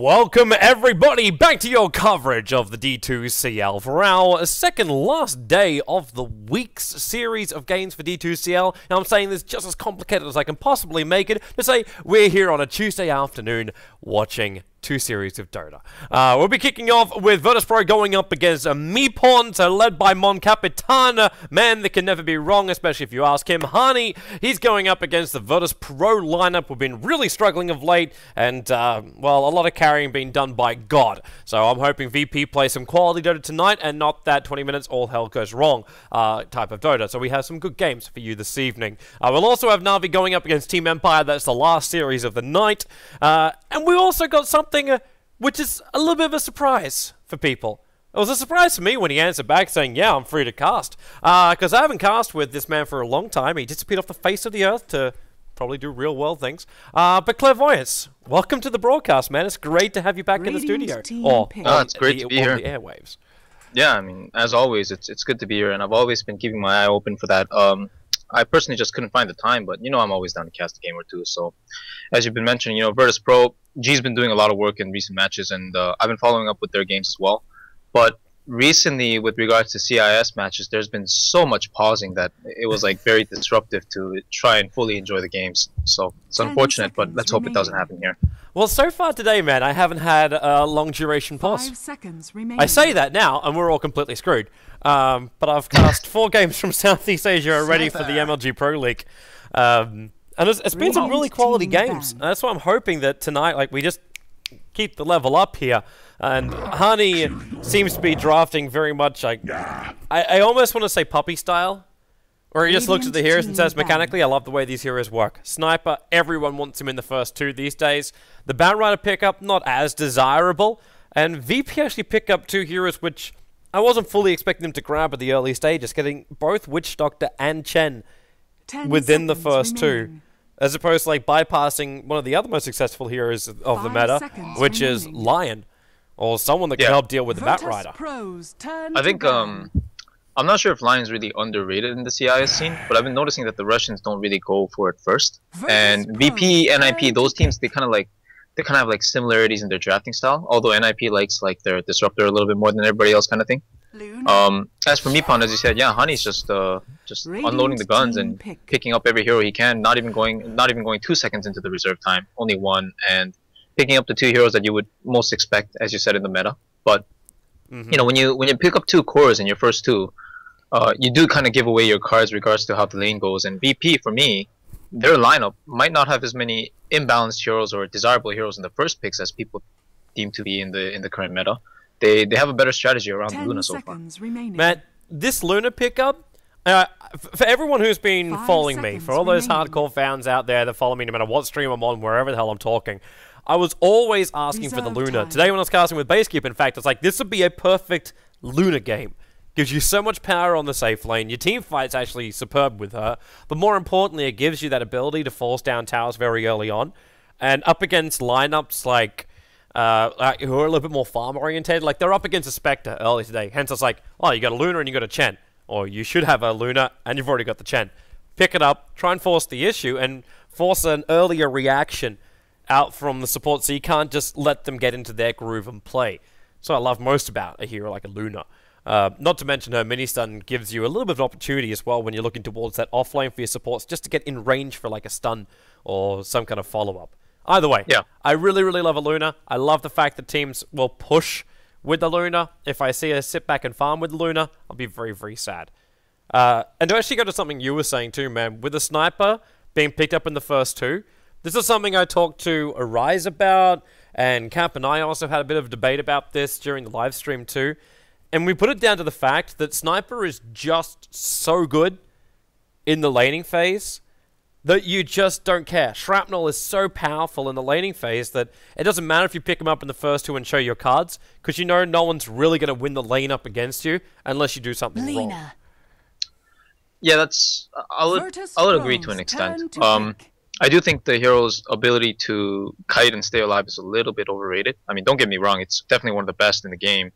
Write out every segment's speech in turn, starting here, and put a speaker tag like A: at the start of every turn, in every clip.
A: Welcome everybody back to your coverage of the D2CL for our second last day of the week's series of games for D2CL. Now I'm saying this just as complicated as I can possibly make it to say we're here on a Tuesday afternoon watching two series of Dota. We'll be kicking off with Virtus.pro going up against Meepwn'd, led by Mon Capitan, man that can never be wrong, especially if you ask him. Hani, he's going up against the Virtus.pro lineup. We've been really struggling of late, and, well, a lot of carrying being done by God. So I'm hoping VP plays some quality Dota tonight, and not that 20 minutes all hell goes wrong type of Dota. So we have some good games for you this evening. We'll also have Na'Vi going up against Team Empire. That's the last series of the night. And we also got something which is a little bit of a surprise for people. It was a surprise for me when he answered back saying, yeah, I'm free to cast. Because I haven't cast with this man for a long time. He disappeared off the face of the earth to probably do real world things. But Clairvoyance, welcome to the broadcast, man. It's great to have you back in the studio.
B: It's great to be here.
A: On the airwaves.
B: Yeah, I mean, as always, it's good to be here, and I've always been keeping my eye open for that. I personally just couldn't find the time, but, you know, I'm always down to cast a game or two. So, as you've been mentioning, you know, Virtus.pro, G's been doing a lot of work in recent matches, and I've been following up with their games as well. But recently, with regards to CIS matches, there's been so much pausing that it was, like, very disruptive to try and fully enjoy the games. So, it's unfortunate, but let's hope it doesn't happen here.
A: Well, so far today, man, I haven't had a long duration pause.
C: 5 seconds remaining.
A: I say that now, and we're all completely screwed. But I've cast 4 games from Southeast Asia already for the MLG Pro League. And it's been some really quality games. That's why I'm hoping that tonight, like, we just keep the level up here. And Hani seems to be drafting very much like, I almost want to say puppy style. Where he just looks at the heroes and says, mechanically, I love the way these heroes work. Sniper, everyone wants him in the first 2 these days. The Batrider pickup, not as desirable. And VP actually picked up 2 heroes which I wasn't fully expecting him to grab at the early stages, getting both Witch Doctor and Chen within the first 2. As opposed to like bypassing one of the other most successful heroes of the meta, which is Lion. Or someone that can help deal with the Batrider.
B: I think, I'm not sure if Lion's really underrated in the CIS scene, but I've been noticing that the Russians don't really go for it first. And VP, NIP, those teams, they kind of have like similarities in their drafting style. Although NIP likes like their disruptor a little bit more than everybody else, kind of thing. As for Meepwn'd, as you said, yeah, Honey's just unloading the guns and picking up every hero he can, not even going 2 seconds into the reserve time, only 1, and picking up the 2 heroes that you would most expect, as you said, in the meta. But you know, when you pick up 2 cores in your first 2. You do kind of give away your cards regards to how the lane goes. And VP, for me, their lineup might not have as many imbalanced heroes or desirable heroes in the first picks as people deem to be in the current meta. They have a better strategy around Luna so far.
A: Matt, this Luna pickup, for everyone who's been following me, for all those hardcore fans out there that follow me no matter what stream I'm on, wherever the hell I'm talking, I was always asking for the Luna. Today when I was casting with Basekeep, in fact, it's like, this would be a perfect Luna game. Gives you so much power on the safe lane. Your team fight's actually superb with her. But more importantly, it gives you that ability to force down towers very early on. And up against lineups like who are a little bit more farm-oriented. Like, they're up against a Spectre early today. Hence, it's like, oh, you got a Luna and you got a Chen. Or you should have a Luna and you've already got the Chen. Pick it up, try and force the issue, and force an earlier reaction out from the support. So you can't just let them get into their groove and play. So I love most about a hero like a Luna. Not to mention her mini-stun gives you a little bit of an opportunity as well when you're looking towards that offlane for your supports, just to get in range for like a stun or some kind of follow-up. Either way, yeah, I really, really love a Luna. I love the fact that teams will push with the Luna. If I see her sit back and farm with the Luna, I'll be very, very sad. And to actually go to something you were saying too, man, with the Sniper being picked up in the first 2, this is something I talked to Arise about, and Cap and I also had a bit of a debate about this during the live stream too. And we put it down to the fact that Sniper is just so good in the laning phase that you just don't care. Shrapnel is so powerful in the laning phase that it doesn't matter if you pick them up in the first 2 and show your cards, because you know no one's really going to win the lane up against you unless you do something wrong.
B: Yeah, I'll agree to an extent. I do think the hero's ability to kite and stay alive is a little bit overrated. I mean, don't get me wrong, it's definitely one of the best in the game.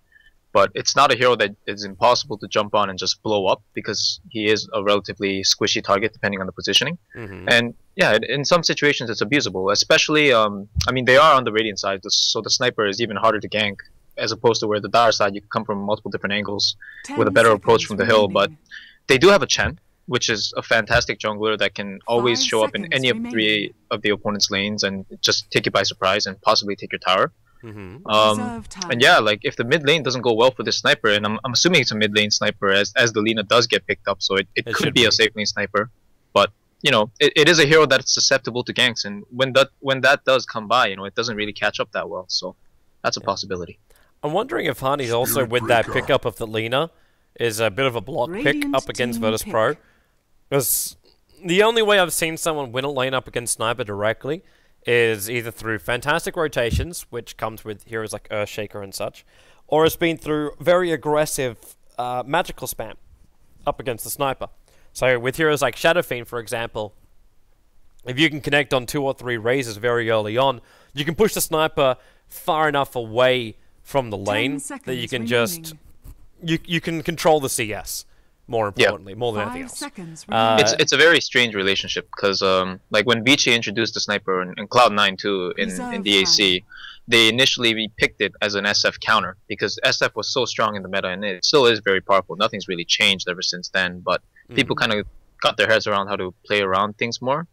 B: But it's not a hero that is impossible to jump on and just blow up, because he is a relatively squishy target depending on the positioning. And Yeah, in some situations it's abusable, especially I mean they are on the Radiant side, so the sniper is even harder to gank as opposed to where the Dire side you can come from multiple different angles with a better approach from the hill. But they do have a Chen, which is a fantastic jungler that can always show up in any of three of the opponent's lanes and just take you by surprise and possibly take your tower. And yeah, like if the mid lane doesn't go well for this sniper, and I'm assuming it's a mid lane sniper as the Lina does get picked up, so it could be a safe lane sniper. But you know, it is a hero that's susceptible to ganks, and when that does come by, you know, it doesn't really catch up that well. So that's a possibility.
A: I'm wondering if Hani's also with that pickup of the Lina is a bit of a block pick up against Virtus.pro. Because the only way I've seen someone win a lane up against Sniper directly is either through fantastic rotations, which comes with heroes like Earthshaker and such, or it's been through very aggressive magical spam up against the Sniper. So with heroes like Shadow Fiend, for example, if you can connect on 2 or 3 raises very early on, you can push the Sniper far enough away from the lane that you can just... You can control the CS. More importantly, more than anything else.
B: It's a very strange relationship because like when Vici introduced the sniper and Cloud9 too in DAC, they initially picked it as an SF counter because SF was so strong in the meta and it still is very powerful. Nothing's really changed ever since then, but people kind of got their heads around how to play around things more.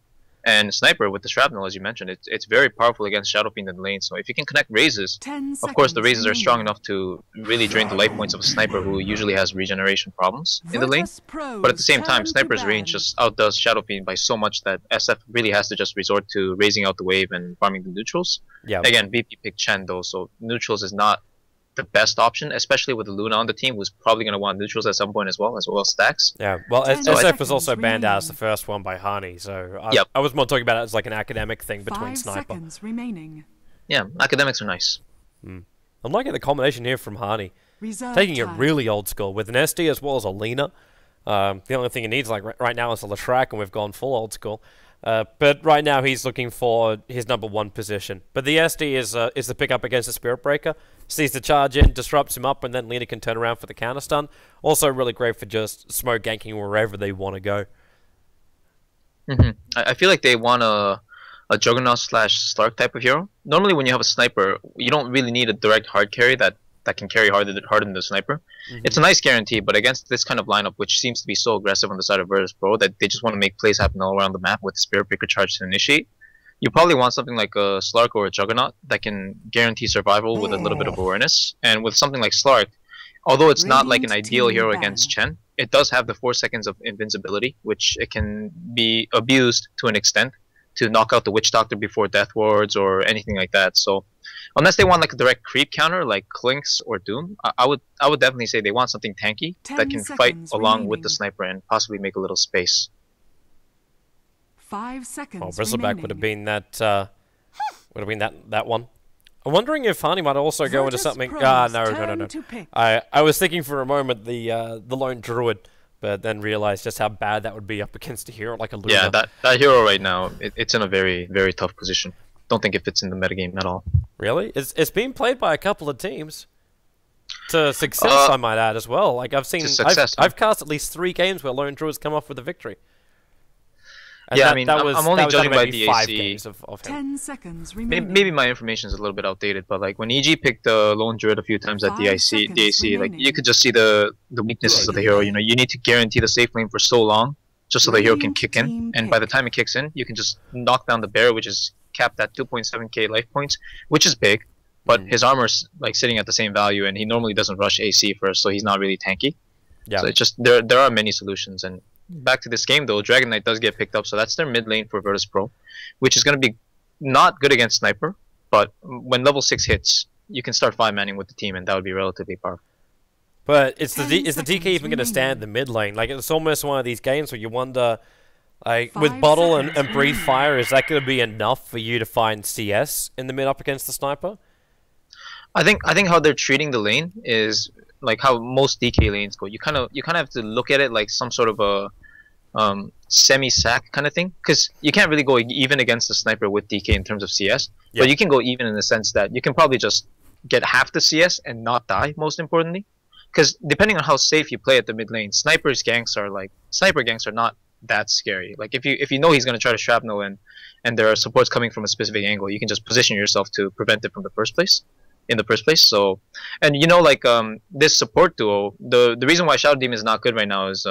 B: And Sniper with the Shrapnel, as you mentioned, it's very powerful against Shadow Fiend in the lane. So if you can connect raises, of course the raises are strong enough to really drain the life points of a Sniper who usually has regeneration problems in the lane. But at the same time, Sniper's range just outdoes Shadow Fiend by so much that SF really has to just resort to raising out the wave and farming the neutrals. Yeah. Again, VP picked Chen though, so neutrals is not the best option, especially with the Luna on the team, who's probably going to want neutrals at some point as well as stacks.
A: Yeah, well, SF was also banned out as the first one by Hani, so I was more talking about it as like an academic thing between Sniper.
B: Yeah, academics are nice.
A: I'm liking the combination here from Hani. Taking it really old school, with an SD as well as a Lina. The only thing he needs like right now is a Leshrac, and we've gone full old school. But right now he's looking for his #1 position. But the SD is the pickup against the Spirit Breaker. Sees the charge in, disrupts him up, and then Lina can turn around for the counter stun. Also really great for just smoke ganking wherever they want to go.
B: I feel like they want a Juggernaut / Slark type of hero. Normally when you have a sniper, you don't really need a direct hard carry that can carry harder than the sniper. It's a nice guarantee, but against this kind of lineup, which seems to be so aggressive on the side of Virtus.pro that they just want to make plays happen all around the map with the Spirit Breaker charge to initiate, you probably want something like a Slark or a Juggernaut that can guarantee survival with a little bit of awareness. And with something like Slark, although it's not like an ideal hero against Chen, it does have the 4 seconds of invincibility, which it can be abused to an extent to knock out the Witch Doctor before Death Wards or anything like that. So unless they want like a direct creep counter like Clinks or Doom, I would definitely say they want something tanky that can fight along with the sniper and possibly make a little space.
C: 5 seconds.
A: Oh, Bristleback would have been that. That one. I'm wondering if Hani might also go into something. No. I was thinking for a moment the lone druid, but then realized just how bad that would be up against a hero like a Luna.
B: Yeah, that hero right now, it's in a very, very tough position. Don't think it fits in the metagame at all.
A: Really? It's being played by a couple of teams. To success, I might add, as well. Like, I've seen... I've cast at least 3 games where Lone Druids come off with a victory. And
B: yeah, I mean, I'm only judging by DAC.
A: 5 games of him.
C: 10 seconds remaining.
B: Maybe my information is a little bit outdated, but like when EG picked the Lone Druid a few times at DAC, like you could just see the weaknesses of the hero. You know, you need to guarantee the safe lane for so long, just so the hero can kick in. And by the time it kicks in, you can just knock down the bear, which is capped at 2.7k life points, which is big. But his armor's like sitting at the same value, and he normally doesn't rush AC first, so he's not really tanky. Yeah. So it's just there are many solutions. And back to this game though, Dragon Knight does get picked up, so that's their mid lane for Virtus.pro, which is going to be not good against Sniper, but when level 6 hits, you can start 5-manning with the team, and that would be relatively powerful.
A: But is the DK even going to stand the mid lane? Like, it's almost one of these games where you wonder, like, with Bottle and Breathe Fire, is that going to be enough for you to find CS in the mid up against the Sniper?
B: I think how they're treating the lane is like how most DK lanes go. You kind of have to look at it like some sort of a semi-sack kind of thing, because you can't really go even against the Sniper with DK in terms of CS, but you can go even in the sense that you can probably just get half the CS and not die, most importantly, because depending on how safe you play at the mid lane, Sniper ganks are not that scary. Like if you know he's gonna try to shrapnel and there are supports coming from a specific angle, you can just position yourself to prevent it from the first place. In the first place, so, and you know, like this support duo, the reason why Shadow Demon is not good right now is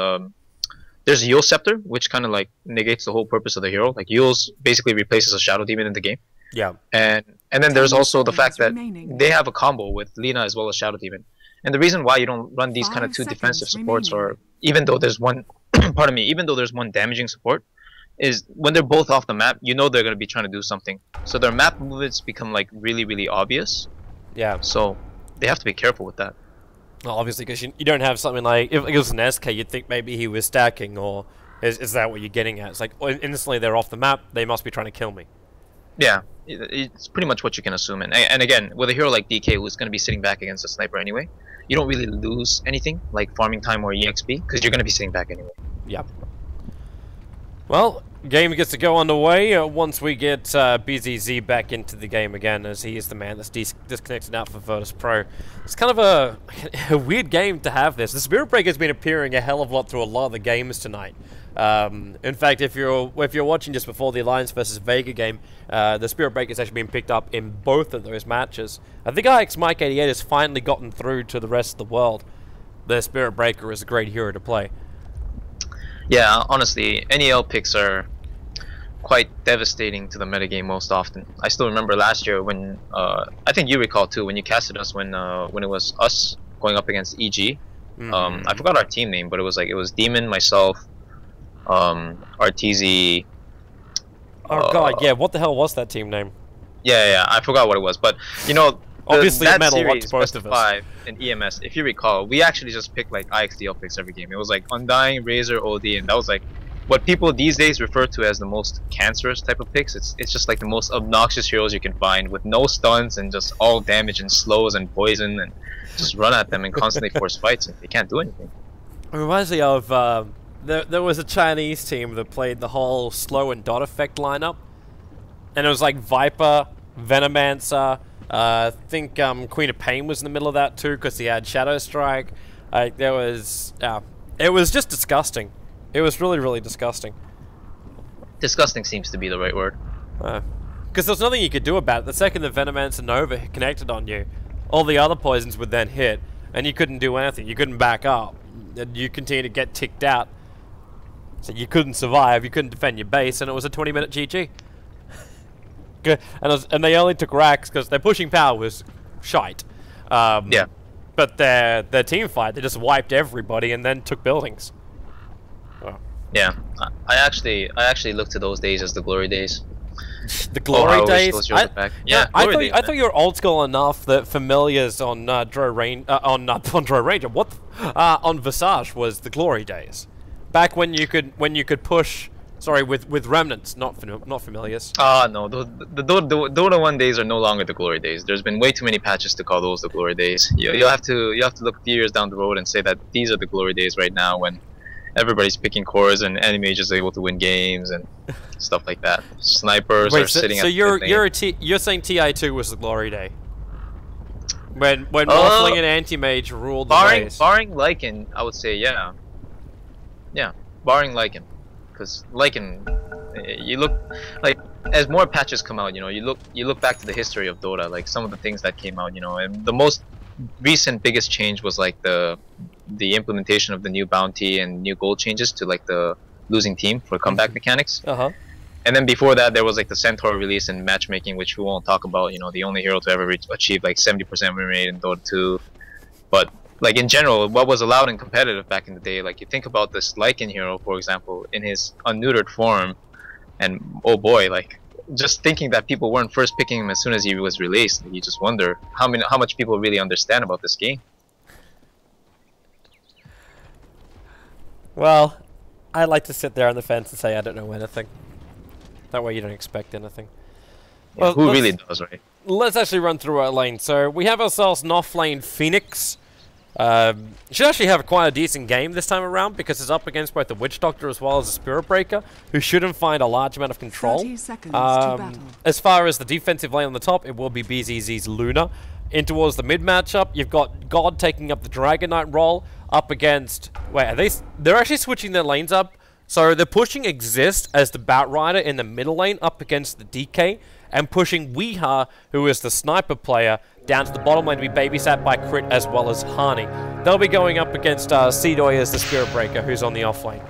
B: there's Yule Scepter, which kind of like negates the whole purpose of the hero. Like Yule's basically replaces a Shadow Demon in the game.
A: Yeah.
B: And then there's also the fact that they have a combo with Lina as well as Shadow Demon. And the reason why you don't run these kind of two defensive supports, or even though there's one, pardon me, even though there's one damaging support, is when they're both off the map, you know they're going to be trying to do something. So their map movements become like really, really obvious.
A: Yeah.
B: So they have to be careful with that.
A: Well, obviously, because you don't have something like, if it was an SK, you'd think maybe he was stacking, or is that what you're getting at? It's like, instantly they're off the map, they must be trying to kill me.
B: Yeah, it's pretty much what you can assume. And again, with a hero like DK who's going to be sitting back against a sniper anyway, you don't really lose anything, like farming time or EXP, because you're going to be sitting back anyway.
A: Yep. Well, game gets to go underway once we get BZZ back into the game again, as he is the man that's disconnected out for Virtus.pro. It's kind of a weird game to have this. The Spirit Breaker's been appearing a hell of a lot through a lot of the games tonight. In fact, if you're watching just before the Alliance versus Vega game, the Spirit Breaker's actually been picked up in both of those matches. I think IX Mike 88 has finally gotten through to the rest of the world. The Spirit Breaker is a great hero to play.
B: Yeah, honestly, NEL picks are quite devastating to the metagame most often. I still remember last year when, I think you recall too, when you casted us when it was us going up against EG. I forgot our team name, but it was Demon, myself, RTZ.
A: Oh god, yeah, what the hell was that team name?
B: Yeah, I forgot what it was, but you know,
A: obviously
B: that
A: it meant a lot
B: series,
A: to both of us.
B: 5 in EMS, if you recall, we actually just picked like IXDL picks every game. It was like Undying, Razor, OD, and that was like what people these days refer to as the most cancerous type of picks. It's just like the most obnoxious heroes you can find, with no stuns and just all damage and slows and poison, and just run at them and constantly force fights and they can't do anything.
A: It reminds me of there was a Chinese team that played the whole slow and dot effect lineup, and it was like Viper, Venomancer, I think Queen of Pain was in the middle of that too, because he had Shadow Strike. It was just disgusting. It was really, really disgusting.
B: Disgusting seems to be the right word.
A: Because there's nothing you could do about it. The second the Venomancer Nova connected on you, all the other poisons would then hit, and you couldn't do anything. You couldn't back up. And you continue to get ticked out. So you couldn't survive, you couldn't defend your base, and it was a 20-minute GG. And they only took racks because their pushing power was shite.
B: Yeah.
A: But their team fight, they just wiped everybody and then took buildings. Wow.
B: Yeah, I actually look to those days as the glory days.
A: The glory days.
B: I
A: thought you were old school enough that familiars on Dro Ranger, on Visage was the glory days. Back when you could push. Sorry, with remnants, not familiars.
B: No, the Dota 1 days are no longer the glory days. There's been way too many patches to call those the glory days. You'll have to look a few years down the road and say that these are the glory days right now, when everybody's picking cores and Anti-Mage is able to win games and stuff like that. Snipers are sitting. So
A: you're saying TI2 was the glory day? When Morphling and Anti-Mage ruled the race.
B: Barring Lycan, I would say yeah. Yeah, barring Lycan. Because Lycan, you look like, as more patches come out, you know, you look back to the history of Dota, like some of the things that came out, you know, and the most recent biggest change was like the implementation of the new bounty and new gold changes to like the losing team for comeback mechanics. And then before that, there was like the Centaur release and matchmaking, which we won't talk about. You know, the only hero to ever achieve like 70% win rate in Dota 2. But like in general, what was allowed and competitive back in the day, like you think about this Lycan hero, for example, in his unneutered form, and oh boy, like just thinking that people weren't first picking him as soon as he was released, you just wonder how much people really understand about this game.
A: Well, I like to sit there on the fence and say I don't know anything. That way you don't expect anything.
B: Yeah, well, who really does, right?
A: Let's actually run through our lane. So we have ourselves an off-lane Phoenix. Should actually have quite a decent game this time around, because it's up against both the Witch Doctor as well as the Spirit Breaker, who shouldn't find a large amount of control. As far as the defensive lane on the top, it will be BZZ's Luna. In towards the mid matchup, you've got God taking up the Dragon Knight role up against. Wait, they're actually switching their lanes up. So they're pushing Exist as the Batrider in the middle lane up against the DK, and pushing Weeha, who is the sniper player, down to the bottom lane to be babysat by Crit as well as Hani. They'll be going up against Seedoy as the Spirit Breaker, who's on the off lane.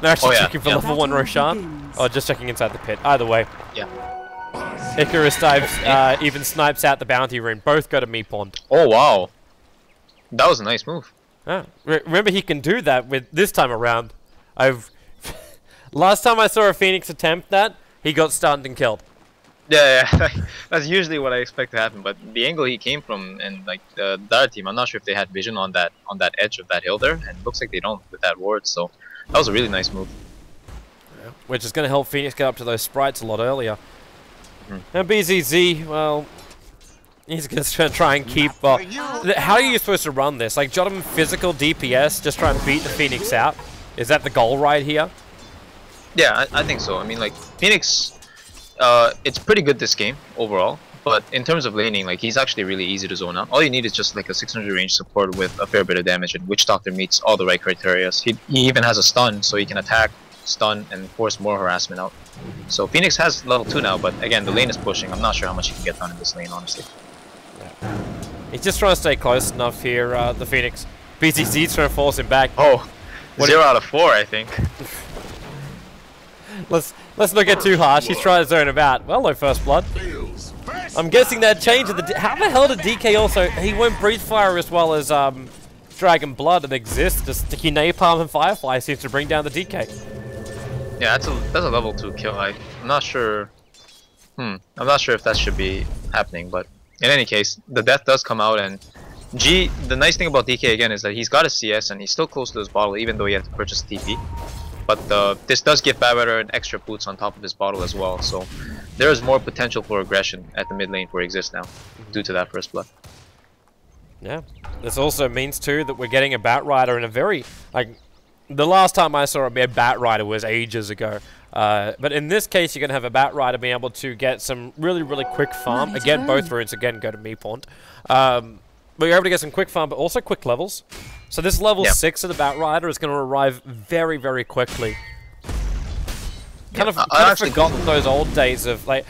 A: They're actually checking for level 1 Roshan, or just checking inside the pit. Either way.
B: Yeah.
A: Icarus dives, even snipes out the bounty rune. Both go to Meepwn'd.
B: Oh, wow. That was a nice move.
A: Yeah. Remember, he can do that with this time around. Last time I saw a Phoenix attempt that, he got stunned and killed.
B: Yeah, that's usually what I expect to happen. But the angle he came from, and like the other team, I'm not sure if they had vision on that edge of that hill there, and it looks like they don't with that ward. So that was a really nice move.
A: Yeah. Which is going to help Phoenix get up to those sprites a lot earlier. And BZZ, well, he's going to try and keep. How are you supposed to run this? Like, Jottam physical DPS, just try and beat the Phoenix out. Is that the goal right here?
B: Yeah, I think so. I mean, like Phoenix. It's pretty good this game overall, but in terms of laning, like he's actually really easy to zone out. All you need is just like a 600 range support with a fair bit of damage, and Witch Doctor meets all the right criteria. He even has a stun, so he can attack, stun, and force more harassment out. So Phoenix has level 2 now, but again, the lane is pushing. I'm not sure how much he can get done in this lane, honestly.
A: Yeah. He's just trying to stay close enough here, the Phoenix. BTC's trying to force him back.
B: Oh, 0 out of 4, I think.
A: Let's not get too harsh. He's trying to zone him out. Well, no first blood. I'm guessing that change of the... How the hell did DK also... He went Breathe Fire as well as Dragon Blood and Exist. Just sticky Napalm and Firefly seems to bring down the DK.
B: Yeah, that's a level 2 kill. I'm not sure... I'm not sure if that should be happening, but in any case, the death does come out, and G... The nice thing about DK again is that he's got a CS and he's still close to his bottle, even though he has to purchase TP. But this does give Batrider an extra boots on top of his bottle as well, so there is more potential for aggression at the mid lane for Exist now, due to that first blood.
A: Yeah, this also means too that we're getting a Batrider in a very, like, the last time I saw a Batrider was ages ago. But in this case, you're going to have a Batrider being able to get some really, really quick farm. Again, both runes again go to Meepwn'd. But you're able to get some quick farm, but also quick levels. So this level 6 of the Batrider is going to arrive very, very quickly. Kind of forgotten those old days of, like,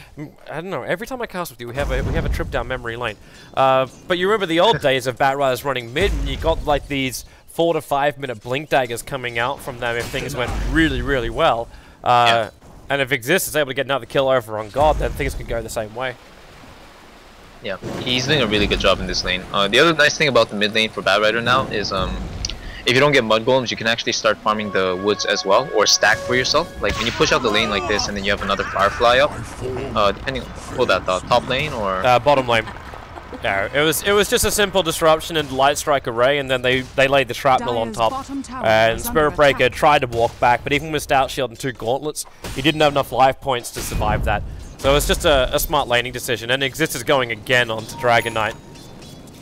A: I don't know, every time I cast with you, we have a trip down memory lane. But you remember the old days of Batriders running mid, and you got like these 4 to 5 minute blink daggers coming out from them if things went really, really well. And if Exist is able to get another kill over on God, then things can go the same way.
B: Yeah, he's doing a really good job in this lane. The other nice thing about the mid lane for Batrider now is if you don't get mud golems, you can actually start farming the woods as well, or stack for yourself. Like when you push out the lane like this, and then you have another Firefly up, depending on that top lane or
A: bottom lane. No, it was just a simple disruption and light strike array, and then they laid the shrapnel on top. And Spirit Breaker tried to walk back, but even with Stout Shield and 2 gauntlets, he didn't have enough life points to survive that. So it's just a smart laning decision, and Exist is going again onto Dragon Knight.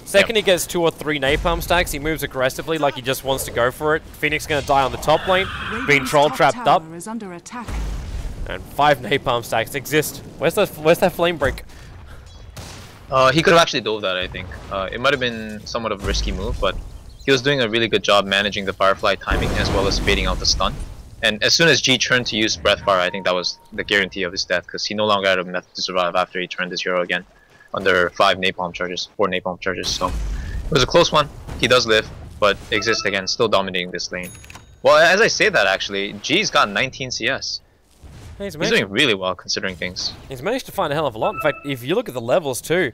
A: Second he gets 2 or 3 napalm stacks, he moves aggressively like he just wants to go for it. Phoenix gonna die on the top lane, being troll trapped up. And 5 napalm stacks. Exist. Where's that flame break?
B: He could have actually dove that, I think. It might have been somewhat of a risky move, but he was doing a really good job managing the Firefly timing as well as baiting out the stun. And as soon as G turned to use Breath Fire, I think that was the guarantee of his death, because he no longer had a method to survive after he turned his hero again under 4 napalm charges. So it was a close one. He does live, but Exist again still dominating this lane. Well, as I say that, actually, G's got 19 CS. He's doing really well considering things.
A: He's managed to find a hell of a lot. In fact, if you look at the levels too,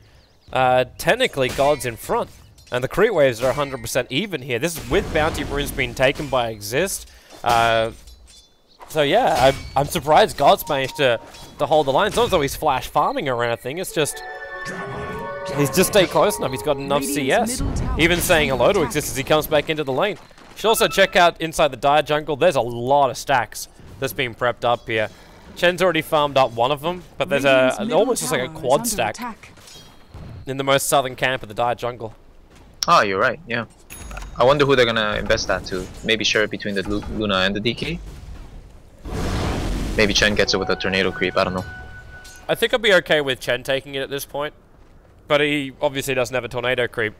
A: technically God's in front, and the creep waves are 100% even here. This is with bounty runes being taken by Exist. So yeah, I'm surprised God's managed to hold the line. It's not as though he's flash farming or anything, it's just he's just stayed close enough, he's got enough CS. Even saying hello to Exist as he comes back into the lane. You should also check out inside the Dire Jungle, there's a lot of stacks that's being prepped up here. Chen's already farmed up one of them, but there's almost just like a quad stack in the most southern camp of the Dire Jungle.
B: Oh, you're right, yeah. I wonder who they're gonna invest that to. Maybe share it between the Luna and the DK? Maybe Chen gets it with a tornado creep, I don't know.
A: I think I'd be okay with Chen taking it at this point, but he obviously doesn't have a tornado creep.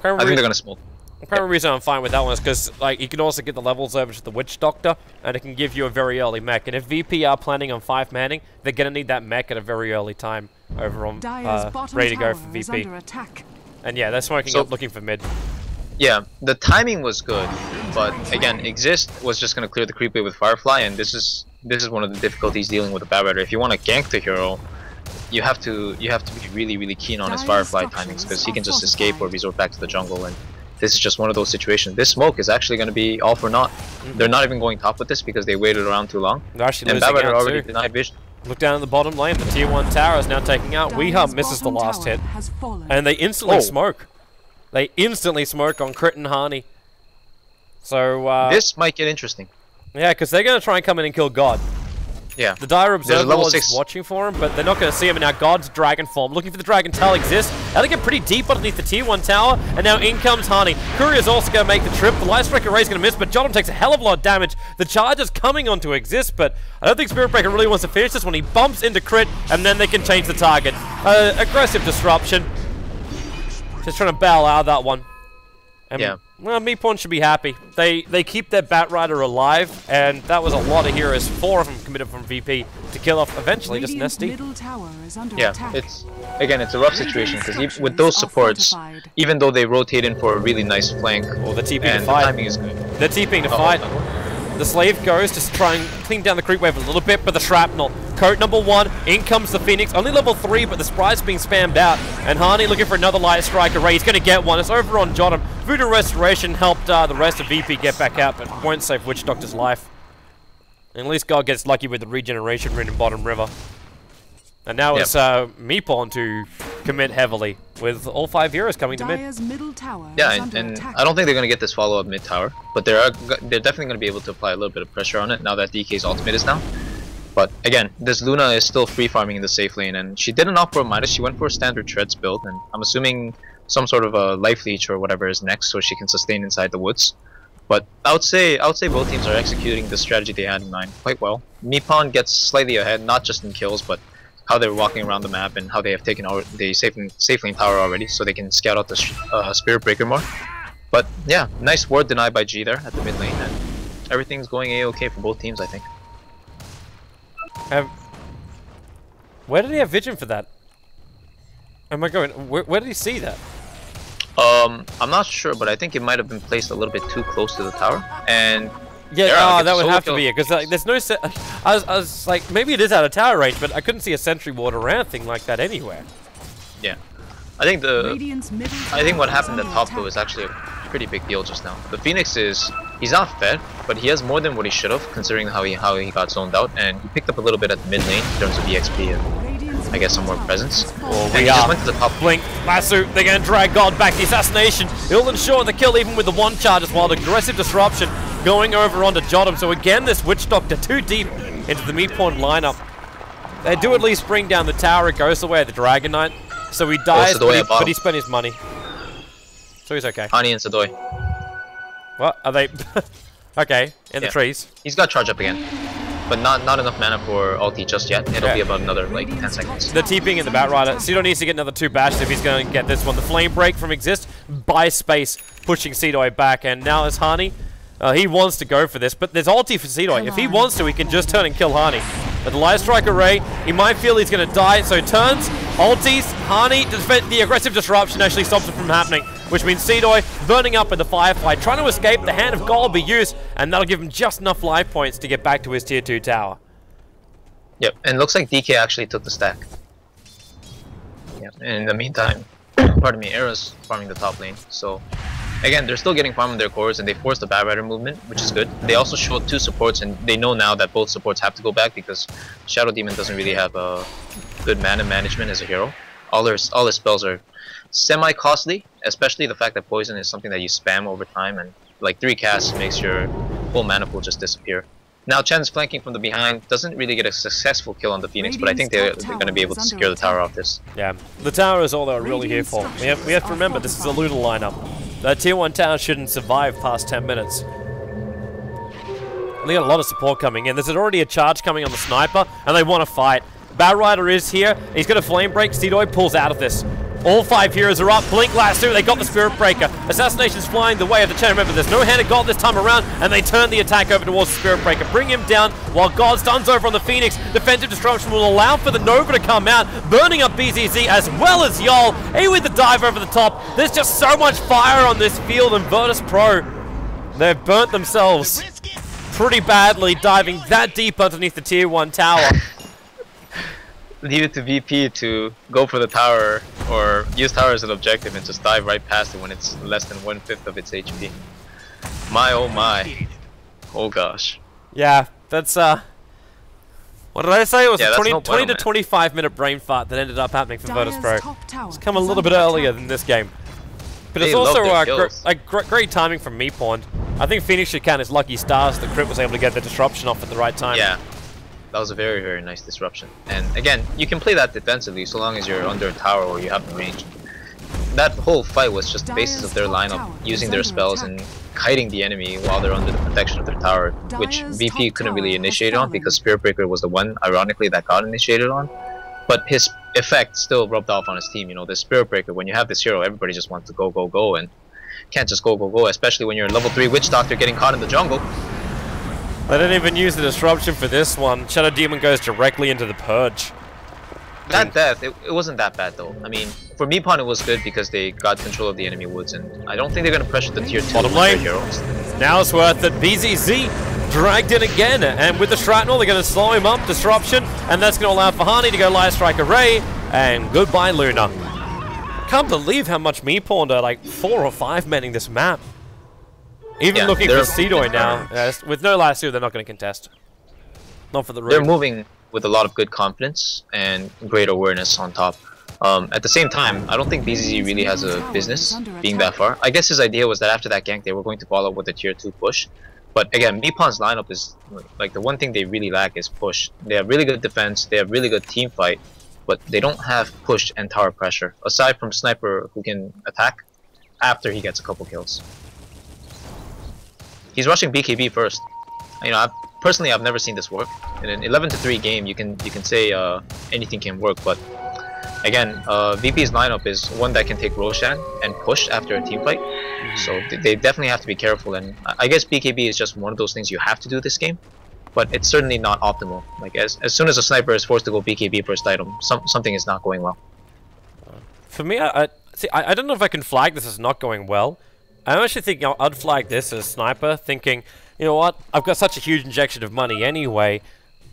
B: I think they're gonna smoke.
A: The primary reason I'm fine with that one is because like you can also get the levels over to the Witch Doctor, and it can give you a very early mech. And if VP are planning on 5 manning, they're gonna need that mech at a very early time over on ready to go for VP. And yeah, they're smoking up, looking for mid.
B: Yeah, the timing was good, but again, Exist was just gonna clear the creep wave with Firefly, and this is one of the difficulties dealing with a Bad Rider. If you want to gank the hero, you have to be really keen on his Firefly timings, because he can just escape or resort back to the jungle, and this is just one of those situations. This smoke is actually going to be all for naught. They're not even going top with this because they waited around too long.
A: They're actually
B: and
A: losing
B: Bad Rider
A: out
B: already
A: too.
B: denied vision.
A: Look down at the bottom lane. The tier 1 tower is now taking out. Weehub misses the last hit, and they instantly smoke. They instantly smoke on Crit and Hani. So
B: this might get interesting.
A: Yeah, because they're going to try and come in and kill God.
B: Yeah.
A: The Dire Observer is watching for him, but they're not going to see him. And now God's Dragon form, looking for the Dragon Tail exists. Now they get pretty deep underneath the tier 1 tower, and now in comes Hani. Courier's also going to make the trip. The Light Strike Array is going to miss, but Jotum takes a hell of a lot of damage. The charge is coming onto Exist, but I don't think Spirit Breaker really wants to finish this one. He bumps into Crit, and then they can change the target. Aggressive disruption. Just trying to bail out of that one. And,
B: yeah.
A: Well, Meepwn'd should be happy. They keep their Bat Rider alive, and that was a lot of heroes. 4 of them committed from VP to kill off eventually just Nesty.
B: Yeah, it's a rough situation because with those supports, even though they rotate in for a really nice flank,
A: well, the TP to
B: the
A: fight.
B: timing is good.
A: They're TPing to fight. The Slave goes to try and clean down the creep wave a little bit, but the Shrapnel. Coat number 1, in comes the Phoenix. Only level 3, but the Sprite's being spammed out. And Hani looking for another Light Strike Array. He's going to get one. It's over on Jotum. Voodoo Restoration helped the rest of VP get back out, but won't save Witch Doctor's life. And at least God gets lucky with the Regeneration Rune in bottom river. And now it's Meepwn'd to commit heavily, with all 5 heroes coming to mid.
B: Yeah, and I don't think they're going to get this follow-up mid tower, but they're definitely going to be able to apply a little bit of pressure on it now that DK's ultimate is down. But again, this Luna is still free farming in the safe lane, and she didn't opt for a Midas. She went for a standard Treads build, and I'm assuming some sort of a life leech or whatever is next, so she can sustain inside the woods. But I would say both teams are executing the strategy they had in mind quite well. Meepwn'd gets slightly ahead, not just in kills, but how they're walking around the map and how they have taken out the safe lane tower already, so they can scout out the Spirit Breaker more. But yeah, nice ward denied by G there at the mid lane, and everything's going a-okay for both teams, I think.
A: Where did he have vision for that? Am I going? Where did he see that?
B: I'm not sure, but I think it might have been placed a little bit too close to the tower, and
A: yeah, that would have to be it, because like, there's no I was like, maybe it is out of tower range, but I couldn't see a sentry ward or anything like that anywhere.
B: Yeah, I think what happened at top though is actually a pretty big deal just now. The Phoenix he's not fed, but he has more than what he should have, considering how he got zoned out, and he picked up a little bit at the mid lane in terms of EXP and I guess some more presence.
A: Oh,
B: and he just went to the top.
A: Blink, Lasso, they're going to drag God back. The assassination, it'll ensure the kill even with the 1 charge as well. The aggressive disruption going over onto Jotum. So again, this Witch Doctor too deep into the Meepwn'd lineup. They do at least bring down the tower. It goes away at the Dragon Knight. So he dies, but he spent his money. So he's okay.
B: Hani and Sadoy.
A: What? Are they? Okay, in the trees.
B: He's got charge up again. But not enough mana for ulti just yet. It'll be about another like 10 seconds.
A: The TPing in the Bat Rider. Cedo needs to get another 2 bashes if he's going to get this one. The Flame Break from Exist buys space, pushing Cedo back. And now it's Hani. He wants to go for this, but there's ulti for Cedo. If he wants to, he can just turn and kill Hani. But the Light Strike Array, he might feel he's going to die, so turns, ultis, Hani, the aggressive disruption actually stops it from happening, which means Cedo burning up in the Firefly, trying to escape. The Hand of God will be used, and that'll give him just enough life points to get back to his tier 2 tower.
B: Yep, and it looks like DK actually took the stack. Yep, and in the meantime, pardon me, Era's farming the top lane, so again, they're still getting farm on their cores, and they forced the Bad Rider movement, which is good. They also showed 2 supports, and they know now that both supports have to go back because Shadow Demon doesn't really have a good mana management as a hero. All his spells are semi-costly, especially the fact that Poison is something that you spam over time, and like 3 casts makes your whole mana pool just disappear. Now Chen's flanking from the behind, doesn't really get a successful kill on the Phoenix, but I think they're going to be able to secure the tower off this.
A: Yeah, the tower is all they're really here for. We have to remember, this is a Luna lineup. That tier 1 tower shouldn't survive past 10 minutes. And they got a lot of support coming in. There's already a charge coming on the sniper, and they want to fight. Bad Rider is here. He's got a Flame Break. Cedo pulls out of this. All 5 heroes are up. Blink last 2. They got the Spirit Breaker. Assassination's flying the way of the chain. Remember, there's no hand of God this time around, and they turn the attack over towards the Spirit Breaker. Bring him down while God stuns over on the Phoenix. Defensive Disruption will allow for the Nova to come out, burning up BZZ as well as Yol. A with the dive over the top. There's just so much fire on this field, and Virtus.pro, they've burnt themselves pretty badly diving that deep underneath the tier 1 tower.
B: Leave it to VP to go for the tower or use tower as an objective and just dive right past it when it's less than 1/5 of its HP. My oh my. Oh gosh.
A: Yeah, that's what did I say? It was a 20 to 25 minute brain fart that ended up happening for Virtus.pro. It's come a little bit earlier than this game. But it's also great timing from Meepwn'd. I think Phoenix should count his lucky stars that Crit was able to get the disruption off at the right time.
B: Yeah, that was a very, very nice disruption. And again, you can play that defensively so long as you're under a tower or you have the range. That whole fight was just the basis of their lineup, using their spells and kiting the enemy while they're under the protection of their tower, which VP couldn't really initiate on because Spirit Breaker was the one, ironically, that got initiated on. But his effect still rubbed off on his team. You know, the Spirit Breaker, when you have this hero, everybody just wants to go, go, go, and can't just go, go, go, especially when you're a level 3 Witch Doctor getting caught in the jungle.
A: They didn't even use the disruption for this one. Shadow Demon goes directly into the Purge.
B: That death, it wasn't that bad though. I mean, for Meepwn'd it was good because they got control of the enemy woods, and I don't think they're going to pressure the tier 2
A: bottom lane.
B: heroes.
A: Now it's worth it. BZZ dragged in again, and with the Shrapnel they're going to slow him up, disruption, and that's going to allow for Hani to go Light Strike Array, and goodbye Luna. Can't believe how much Meepwn'd are like 4 or 5 manning this map. Even looking for Seedoy now, with no last 2 they're not going to contest. Not for the room.
B: They're moving with a lot of good confidence and great awareness on top. At the same time, I don't think BZZ really has a business being that far. I guess his idea was that after that gank they were going to follow up with a tier 2 push. But again, Meepwn'd's lineup is like the one thing they really lack is push. They have really good defense, they have really good team fight, but they don't have push and tower pressure, aside from Sniper who can attack after he gets a couple kills. He's rushing BKB first. You know, personally I've never seen this work. In an 11-3 game, you can say anything can work, but again, VP's lineup is one that can take Roshan and push after a team fight. So they definitely have to be careful, and I guess BKB is just one of those things you have to do this game, but it's certainly not optimal. Like as soon as a sniper is forced to go BKB first item, something is not going well.
A: For me, I don't know if I can flag this as not going well. I'm actually thinking I'd flag this as sniper, thinking, you know what, I've got such a huge injection of money anyway.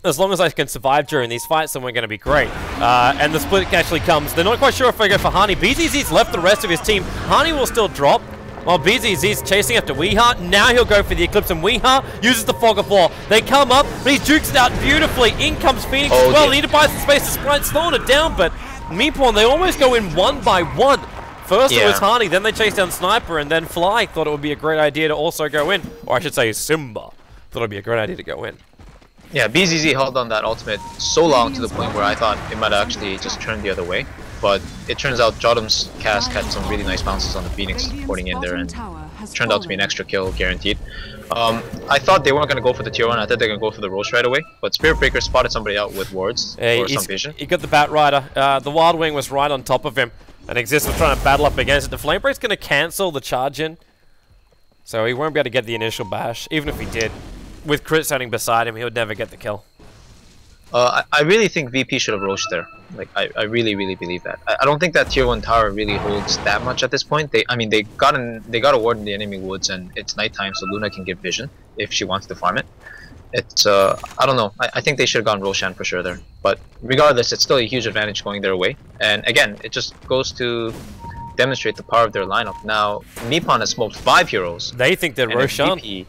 A: As long as I can survive during these fights, then we're going to be great. And the split actually comes. They're not quite sure if they go for Hani. BZZ's left the rest of his team. Hani will still drop, while BZZ's chasing after Weeha. Now he'll go for the Eclipse, and Weeha uses the Fog of War. They come up, but he jukes it out beautifully. In comes Phoenix as well. They need to buy some space to sprint, slowing it down, but Meepwn'd, they almost go in 1 by 1. First it was Hani, then they chased down Sniper, and then Fly thought it would be a great idea to also go in. Or I should say Simba thought it would be a great idea to go in.
B: Yeah, BZZ held on that ultimate so long to the point where I thought it might actually just turn the other way. But it turns out Jotham's cast had some really nice bounces on the Phoenix supporting in there, and turned out to be an extra kill guaranteed. I thought they weren't going to go for the tier 1, I thought they were going to go for the Roche right away. But Spirit Breaker spotted somebody out with wards or some vision.
A: He got the Bat Rider. The Wild Wing was right on top of him. And Exist was trying to battle up against it. The Flame Break's going to cancel the charge in. So he won't be able to get the initial bash. Even if he did, with Crit standing beside him, he would never get the kill.
B: I really think VP should have roached there. Like, I really, really believe that. I don't think that tier 1 tower really holds that much at this point. They got a ward in the enemy woods, and it's nighttime, so Luna can give vision if she wants to farm it. It's I don't know. I think they should have gone Roshan for sure there. But regardless, it's still a huge advantage going their way. And again, it just goes to demonstrate the power of their lineup. Now, Meepwn'd has smoked 5 heroes.
A: They think they're Roshan.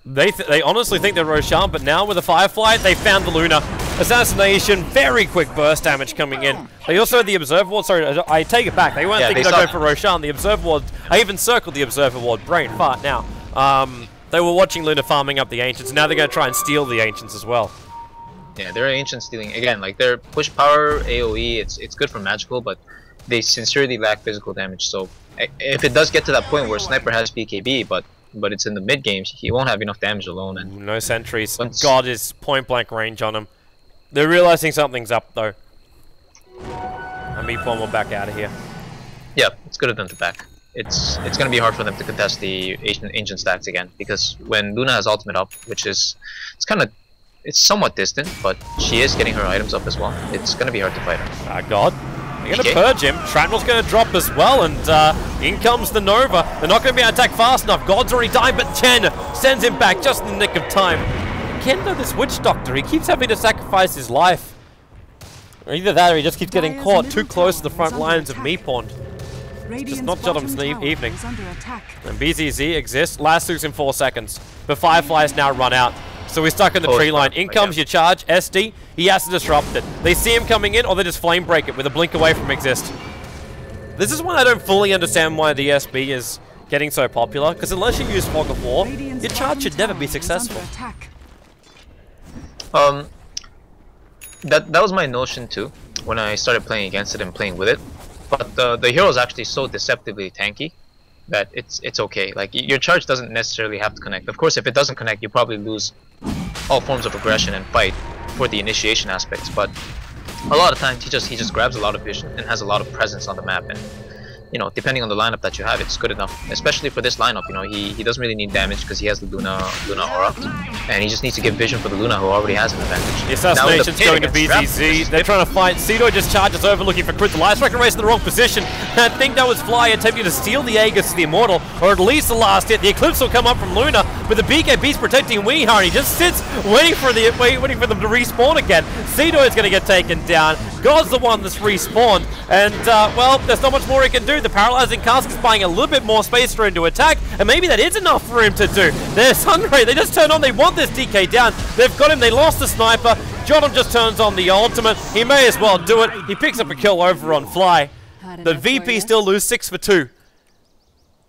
A: They honestly think they're Roshan, but now with the Firefly, they found the Luna. Assassination, very quick burst damage coming in. They also had the Observer Ward. Sorry, I take it back. They weren't thinking of going for Roshan. The Observer Ward, I even circled the Observer Ward. Brain fart now. They were watching Luna farming up the Ancients. Now they're going to try and steal the Ancients as well.
B: Yeah, they're Ancients stealing. Again, like their push power, AoE, it's good for magical, but they sincerely lack physical damage. So if it does get to that point where Sniper has BKB, but it's in the mid games, he won't have enough damage alone. And
A: no sentries. God is point blank range on him. They're realizing something's up though. And Meepwn'd will back out of here.
B: Yeah, it's good of them to back. It's gonna be hard for them to contest the ancient stacks again, because when Luna has ultimate up, which is it's somewhat distant, but she is getting her items up as well. It's gonna be hard to fight her.
A: God. They're gonna purge him. Shrapnel's gonna drop as well, and in comes the Nova. They're not gonna be able to attack fast enough. God's already died, but Chen sends him back just in the nick of time. Ken, though, this Witch Doctor, he keeps having to sacrifice his life. Or either that or he just keeps getting caught too close to the front lines of Meepwn'd. It's just not Jotham's evening. And BZZ exists, lasts in 4 seconds. But Firefly's now run out. So we're stuck in the tree line. In comes your charge, SD. He has to disrupt it. They see him coming in, or they just flame break it with a blink away from exist. This is why I don't fully understand why the SB is getting so popular. Because unless you use Fog of War, your charge should never be successful.
B: That was my notion too when I started playing against it and playing with it. But the hero is actually so deceptively tanky that it's okay. Like, your charge doesn't necessarily have to connect. Of course, if it doesn't connect, you probably lose all forms of aggression and fight for the initiation aspects. But a lot of times he just grabs a lot of vision and has a lot of presence on the map, and you know, depending on the lineup that you have, it's good enough. Especially for this lineup, you know, he doesn't really need damage because he has the Luna aura, and he just needs to give vision for the Luna, who already has an advantage.
A: The assassination's going to BZZ. They're trying to fight. Cedo just charges over, looking for critical. Ice Striker race in the wrong position. I think that was Fly attempting to steal the Aegis to the Immortal, or at least the last hit. The Eclipse will come up from Luna, but the BKB's protecting Weehar, and he just sits waiting for them to respawn again. Cedo is going to get taken down. God's the one that's respawned, and well, there's not much more he can do. The paralyzing cask is buying a little bit more space for him to attack, and maybe that is enough for him to do. They're hungry. They just turn on. They want this DK down. They've got him. They lost the sniper. Jotham just turns on the ultimate. He may as well do it. He picks up a kill over on Fly. The VP still lose 6 for 2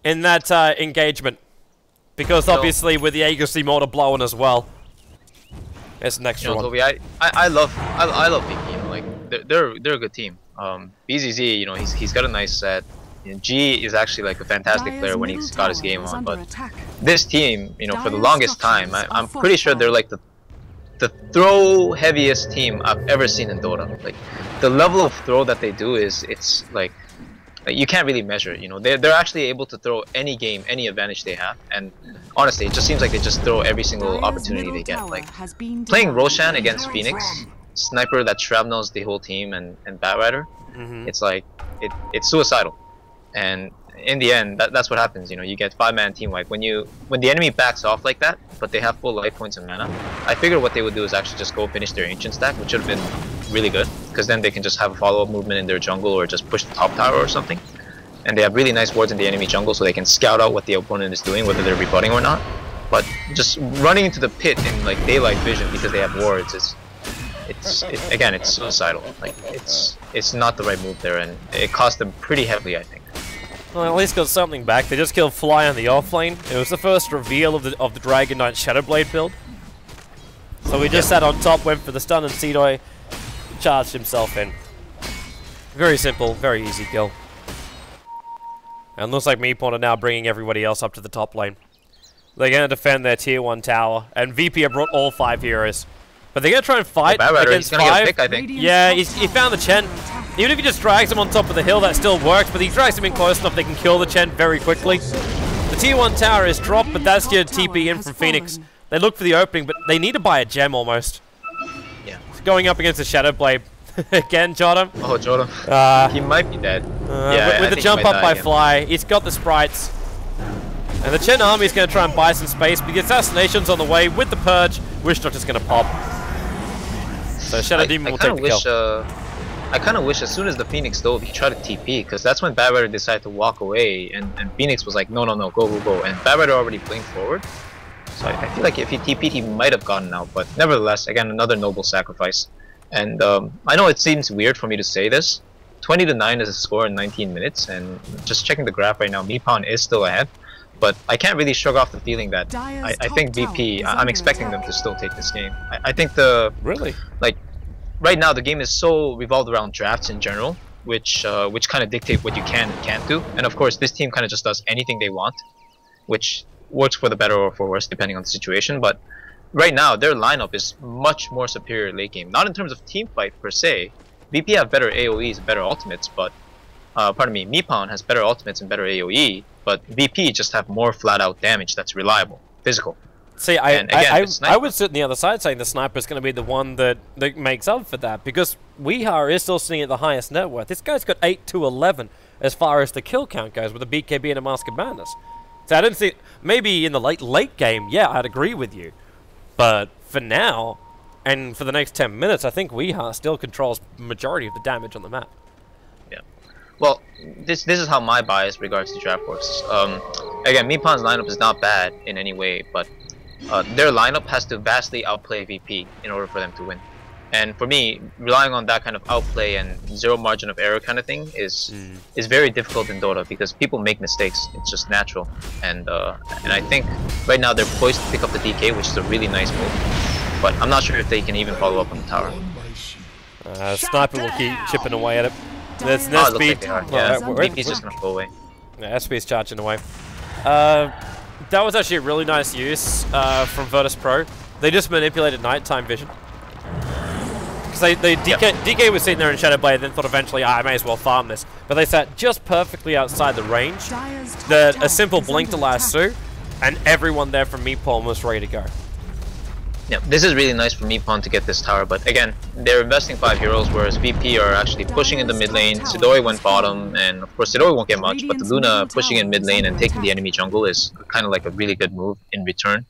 A: in that engagement, because obviously with the Aegis Immortal blowing as well. It's an extra one.
B: Toby, I love VP. You know, like they're a good team. BZZ, you know, he's got a nice set. You know, G is actually like a fantastic player when he's got his game on, but this team, you know, for the longest time, I'm pretty sure they're like the throw heaviest team I've ever seen in Dota. Like, the level of throw that they do it's like you can't really measure it. You know, they're actually able to throw any game, any advantage they have, and honestly, it just seems like they just throw every single opportunity they get. Like, playing Roshan against Phoenix, Sniper that shrapnels the whole team, and Batrider, it's like it's suicidal. And in the end, that's what happens. You know, you get 5-man team wipe when the enemy backs off like that, but they have full life points and mana. I figured what they would do is actually just go finish their ancient stack, which would have been really good, because then they can just have a follow-up movement in their jungle, or just push the top tower or something. And they have really nice wards in the enemy jungle, so they can scout out what the opponent is doing, whether they're rebutting or not. But just running into the pit in like daylight vision because they have wards is again, it's suicidal. Like, it's not the right move there, and it cost them pretty heavily, I think.
A: Well, at least got something back. They just killed Fly on the offlane. It was the first reveal of the Dragon Knight Shadowblade build. So we just sat on top, went for the stun, and Cedo charged himself in. Very simple, very easy kill. And looks like Meepwn'd are now bringing everybody else up to the top lane. They're going to defend their tier 1 tower, and VP have brought all 5 heroes. But they're going to try and fight against 5.
B: Get a pick, I think.
A: Yeah, he found the Chen. Even if he just drags him on top of the hill, that still works, but he drags him in close enough they can kill the Chen very quickly. The tier 1 tower is dropped, but that's your TP in from Phoenix. They look for the opening, but they need to buy a gem almost. Yeah. Going up against the Shadowblade. Again, Jotham.
B: Oh, Jotham. He might be dead.
A: Yeah, with the jump up by Fly, he's got the sprites. And the Chen army is going to try and buy some space, but the assassination's on the way with the Purge. Wish Doctor's going to pop. So Shadow Demon will take the kill.
B: I kind of wish as soon as the Phoenix dove, he tried to TP, because that's when Batrider decided to walk away, and Phoenix was like, no, go, and Batrider already blinked forward. So I feel like if he TP'd, he might have gotten out, but nevertheless, again, another noble sacrifice. And I know it seems weird for me to say this, 20-9 is a score in 19 minutes, and just checking the graph right now, Meepwn'd is still ahead, but I can't really shrug off the feeling that I think VP, I'm expecting them to still take this game. I think like, right now the game is so revolved around drafts in general, which kind of dictate what you can and can't do. And of course, this team kind of just does anything they want, which works for the better or for worse depending on the situation. But right now, their lineup is much more superior late game. Not in terms of team fight per se. VP have better AoEs, better ultimates, but pardon me, Meepwn'd has better ultimates and better AoE, but VP just have more flat out damage that's reliable, physical.
A: See, I would sit on the other side saying the sniper's going to be the one that makes up for that, because Weehar is still sitting at the highest net worth. This guy's got 8 to 11 as far as the kill count goes with a BKB and a Mask of Madness. So I don't see, maybe in the late game, yeah, I'd agree with you. But for now, and for the next 10 minutes, I think Weehar still controls majority of the damage on the map.
B: Yeah. Well, this is how my bias regards to draft works. Again, Meepwn'd's lineup is not bad in any way, but their lineup has to vastly outplay VP in order for them to win. And for me, relying on that kind of outplay and zero margin of error kind of thing is very difficult in Dota, because people make mistakes. It's just natural. And I think right now they're poised to pick up the DK, which is a really nice move. But I'm not sure if they can even follow up on the tower.
A: Sniper will keep chipping away at it. There's an SP.
B: Like yeah, VP's just gonna go away.
A: Yeah, SP's charging away. That was actually a really nice use from Virtus.pro. They just manipulated nighttime vision. Because DK was sitting there in Shadowblade, then thought eventually, I may as well farm this. But they sat just perfectly outside the range that a simple blink to lasso, and everyone there from Meepwn'd was ready to go.
B: Yeah, this is really nice for Meepwn'd to get this tower, but again, they're investing 5 heroes, whereas VP are actually pushing in the mid lane. Sidori went bottom, and of course Sidori won't get much, but the Luna pushing in mid lane and taking the enemy jungle is kind of like a really good move in return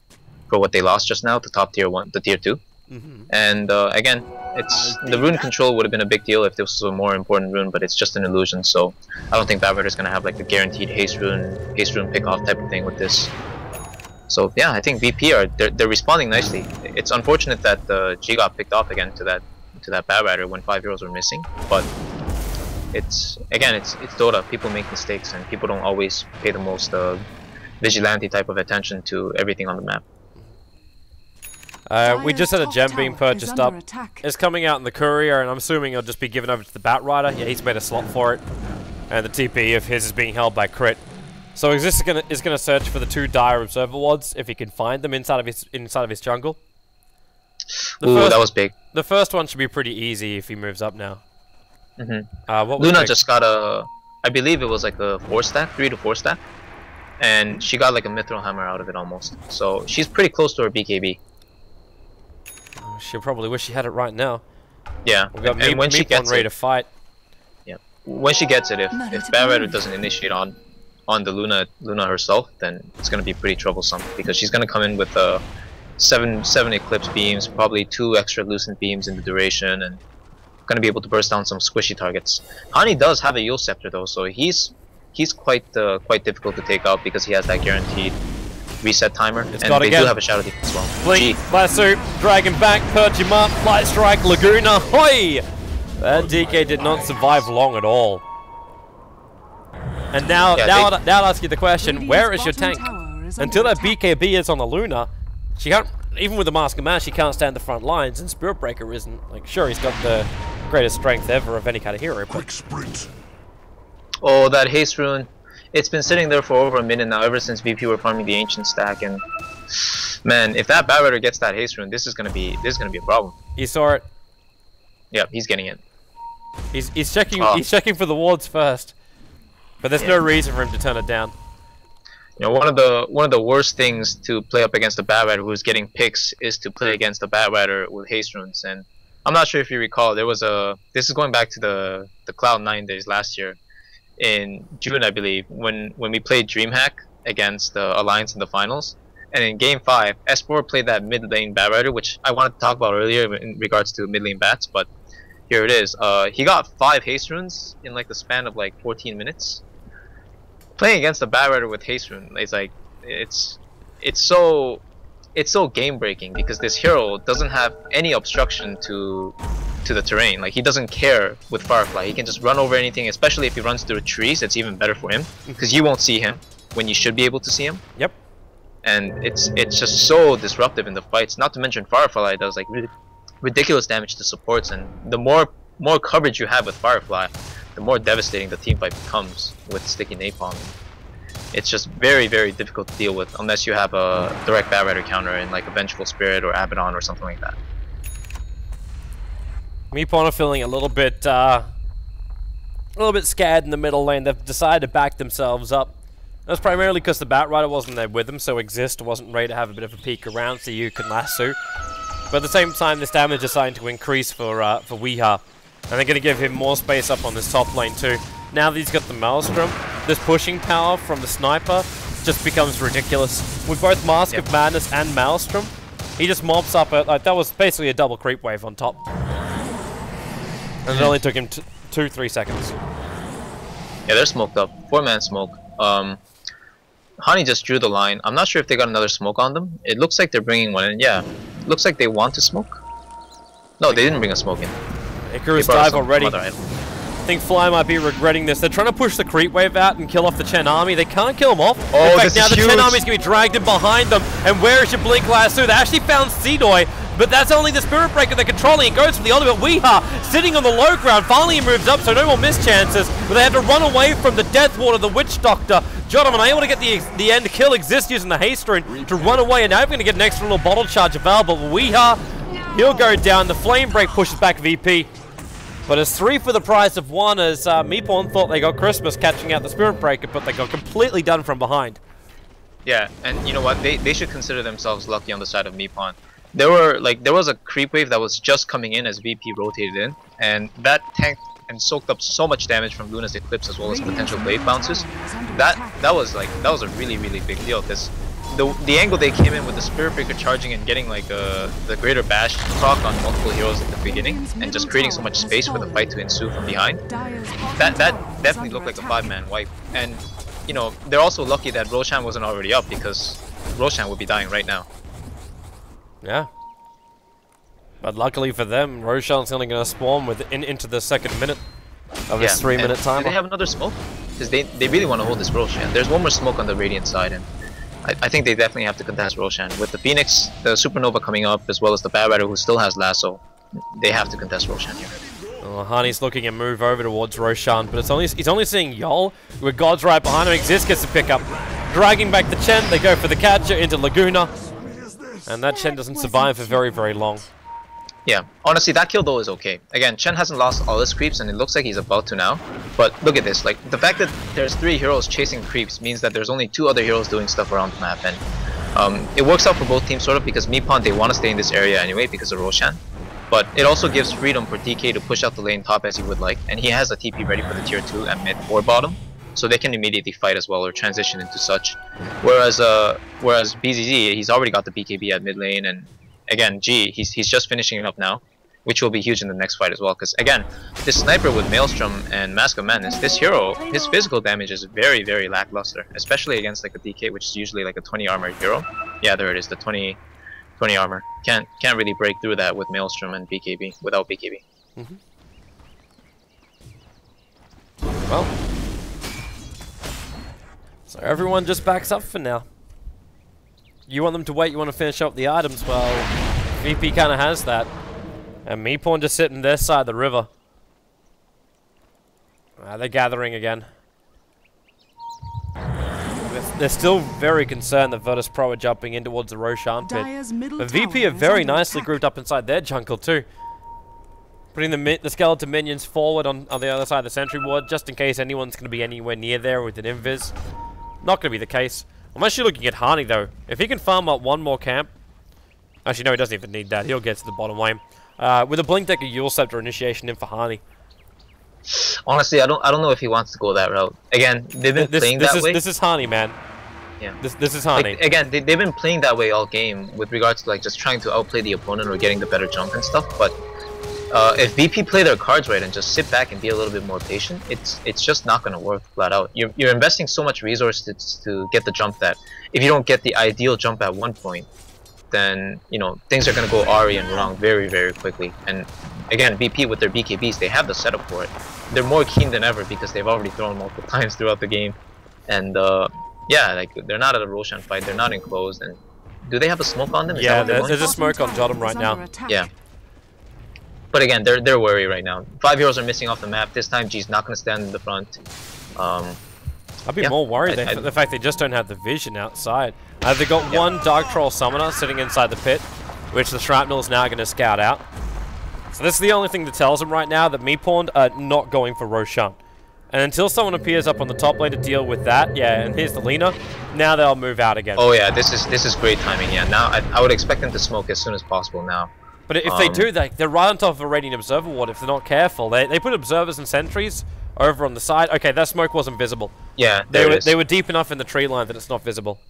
B: for what they lost just now, the top tier 1, the tier 2. And again, the rune control would have been a big deal if this was a more important rune, but it's just an illusion, so I don't think Batrider's going to have like the guaranteed haste rune pick-off type of thing with this. So yeah, I think VP they're responding nicely. It's unfortunate that the G got picked off again to that Batrider when 5 heroes were missing, but it's Dota. People make mistakes, and people don't always pay the most vigilante type of attention to everything on the map.
A: We just had a gem being purchased up. It's coming out in the courier, and I'm assuming it'll just be given over to the Batrider. Yeah, he's made a slot for it, and the TP of his is being held by Crit. So is gonna search for the 2 Dire Observer Wards if he can find them inside of his jungle.
B: That was big.
A: The first one should be pretty easy if he moves up now.
B: Luna just got I believe it was like a 4-stack, 3 to 4 stack, and she got like a Mithril Hammer out of it almost. So she's pretty close to her BKB.
A: She'll probably wish she had it right now.
B: Yeah,
A: and when she gets ready to fight.
B: Yeah, when she gets it, if Batrider doesn't initiate on the Luna herself, then it's gonna be pretty troublesome, because she's gonna come in with 7 Eclipse beams, probably 2 extra Lucent beams in the duration, and gonna be able to burst down some squishy targets. Hani does have a Yule Scepter though, so he's quite difficult to take out, because he has that guaranteed reset timer, and they do have a Shadow Deep as well.
A: Blink, Lasso, Dragon back, purge him up, Light Strike, Laguna, hoi! That DK did not survive long at all. And now I'll ask you the question, where is your tank? Until that BKB is on the Luna, she can't, even with the Mask of Man, she can't stand the front lines, and Spirit Breaker isn't, like, sure, he's got the greatest strength ever of any kind of hero, but...
B: Oh, that haste rune. It's been sitting there for over a minute now, ever since VP were farming the ancient stack, and man, if that Batrider gets that haste rune, this is gonna be a problem.
A: You saw it.
B: Yep, he's getting it.
A: He's checking for the wards first, but there's no reason for him to turn it down.
B: You know, one of the worst things to play up against a Batrider who's getting picks is to play against a Batrider with haste runes. And I'm not sure if you recall, there was this is going back to the Cloud9 days last year. In June, I believe, when we played DreamHack against the Alliance in the finals, and in Game 5, S4 played that mid lane Batrider, which I wanted to talk about earlier in regards to mid lane bats, but here it is. He got 5 haste runes in like the span of like 14 minutes. Playing against a Batrider with haste rune, it's like it's so game breaking, because this hero doesn't have any obstruction to the terrain. Like, he doesn't care with Firefly. He can just run over anything, especially if he runs through trees. It's even better for him, because you won't see him when you should be able to see him.
A: Yep.
B: And it's just so disruptive in the fights. Not to mention Firefly does like ridiculous damage to supports, and the more coverage you have with Firefly, the more devastating the team fight becomes with sticky napalm. It's just very, very difficult to deal with unless you have a direct Batrider counter in like a Vengeful Spirit or Abaddon or something like that.
A: Meepwn'd are feeling a little bit a little bit scared in the middle lane. They've decided to back themselves up. That's primarily because the Batrider wasn't there with them, so Exist wasn't ready to have a bit of a peek around so you can lasso. But at the same time, this damage is starting to increase for Weeha. And they're going to give him more space up on this top lane too. Now that he's got the Maelstrom, this pushing power from the Sniper just becomes ridiculous. With both Mask of Madness and Maelstrom, he just mobs up, like that was basically a double creep wave on top. And it only took him 2-3 seconds.
B: Yeah, they're smoked up. 4-man smoke. Hani just drew the line. I'm not sure if they got another smoke on them. It looks like they're bringing one in. Yeah, looks like they want to smoke. No, they didn't bring a smoke in.
A: Icarus dive already. I think Fly might be regretting this. They're trying to push the creep wave out and kill off the Chen army. They can't kill them off.
B: Oh,
A: in fact, now the Chen army's going to be dragged in behind them. And where is your Blink Lasso? They actually found Seedoy, but that's only the Spirit Breaker they're controlling. It goes for the ultimate. Weeha sitting on the low ground. Finally he moves up, so no more mischances. But they have to run away from the Death Water, the Witch Doctor. Jottam unable to get the end kill. Exist using the haste rune to run away, and now we're going to get an extra little bottle charge available. Weeha, he'll go down. The Flame Break pushes back VP. But it's 3 for the price of 1, as Meepwn'd thought they got Christmas catching out the Spirit Breaker, but they got completely done from behind.
B: Yeah, and you know what? They should consider themselves lucky on the side of Meepwn'd. There was a creep wave that was just coming in as VP rotated in, and that tanked and soaked up so much damage from Luna's Eclipse as well as potential blade bounces. That was a really big deal, because the angle they came in with the Spirit Breaker charging and getting like the greater bash proc on multiple heroes at the beginning and just creating so much space for the fight to ensue from behind, that definitely looked like a 5-man wipe. And you know, they're also lucky that Roshan wasn't already up, because Roshan would be dying right now.
A: Yeah. But luckily for them, Roshan's only going to spawn into the second minute of his 3-minute timer.
B: Do they have another smoke? Because they really want to hold this Roshan. There's one more smoke on the Radiant side, and I think they definitely have to contest Roshan. With the Phoenix, the Supernova coming up, as well as the Batrider who still has Lasso, they have to contest Roshan here.
A: Well, Hani's looking at move over towards Roshan, but he's only seeing Yol, with God's right behind him. Exist gets the pickup. Dragging back the Chen, they go for the catcher into Laguna. And that Chen doesn't survive for very long.
B: Yeah, honestly, that kill though is okay. Again, Chen hasn't lost all his creeps, and it looks like he's about to now. But look at this, like, the fact that there's 3 heroes chasing creeps means that there's only 2 other heroes doing stuff around the map. And it works out for both teams sort of, because Meepwn'd, they want to stay in this area anyway because of Roshan. But it also gives freedom for DK to push out the lane top as he would like, and he has a TP ready for the tier 2 at mid or bottom, so they can immediately fight as well or transition into such. Whereas BZZ, he's already got the BKB at mid lane, and again, G, he's just finishing it up now, which will be huge in the next fight as well. Because again, this sniper with Maelstrom and Mask of Madness, this hero, his physical damage is very lackluster, especially against like a DK, which is usually like a 20 armor hero. Yeah, there it is, the 20 armor. Can't really break through that with Maelstrom and BKB without BKB.
A: Well, so everyone just backs up for now. You want them to wait, you want to finish up the items, well, VP kind of has that. And Meepwn'd just sitting their side of the river. They're gathering again. They're still very concerned that Virtus.pro are jumping in towards the Roshan pit. But VP are very nicely grouped up inside their jungle too. Putting the skeleton minions forward on the other side of the sentry ward, just in case anyone's going to be anywhere near there with an invis. Not going to be the case. Unless you're looking at Hani though. If he can farm up one more camp. Actually no, he doesn't even need that. He'll get to the bottom lane. With a Blink Decker Yule Scepter initiation in for Hani.
B: Honestly, I don't know if he wants to go that route. Again, they've been playing that way.
A: This is Hani, man.
B: Yeah.
A: This is Hani.
B: Like, again, they've been playing that way all game with regards to like just trying to outplay the opponent or getting the better jump and stuff. But if VP play their cards right and just sit back and be a little bit more patient, it's just not gonna work flat out. You're investing so much resources to get the jump that if you don't get the ideal jump at one point, then you know things are gonna go RE and wrong very quickly. And again, VP with their BKBs, they have the setup for it. They're more keen than ever because they've already thrown multiple times throughout the game. And yeah, like they're not at a Roshan fight, they're not enclosed. And do they have a smoke on them?
A: Yeah, there's a smoke on Jottam right now.
B: Yeah. But again, they're worried right now. 5 heroes are missing off the map. This time G's not going to stand in the front.
A: I'd be more worried the fact they just don't have the vision outside. They've got one Dark Troll Summoner sitting inside the pit, which the Shrapnel is now going to scout out. So this is the only thing that tells them right now that Meepwn'd are not going for Roshan. And until someone appears up on the top lane to deal with that, yeah, and here's the Lina, now they'll move out again.
B: Oh yeah, this is great timing. Yeah, now I would expect them to smoke as soon as possible now.
A: But if they do, they're right on top of a Radiant Observer ward if they're not careful. They put observers and sentries over on the side. Okay, that smoke wasn't visible.
B: Yeah,
A: they were deep enough in the tree line that it's not visible.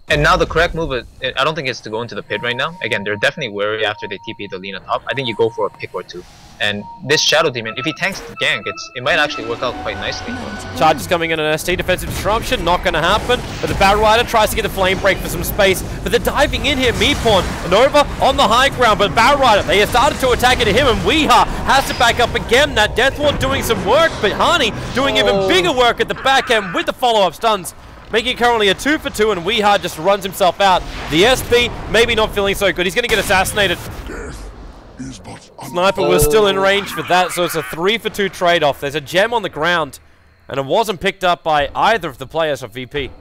B: And now the correct move, I don't think it's to go into the pit right now. Again, they're definitely wary after they TP the Lina top. I think you go for a pick or two. And this Shadow Demon, if he tanks the gank, it might actually work out quite nicely.
A: Charge is coming in an ST, defensive disruption, not going to happen. But the Battle Rider tries to get a flame break for some space. But they're diving in here, Meepwn'd and over on the high ground. But Battle Rider, they have started to attack into him, and Weeha has to back up again. That Death Ward doing some work, but Hani doing even bigger work at the back end with the follow-up stuns. Making it currently a 2 for 2, and Weeha just runs himself out. The SP maybe not feeling so good. He's going to get assassinated. Sniper was still in range for that, so it's a 3 for 2 trade-off. There's a gem on the ground, and it wasn't picked up by either of the players of VP.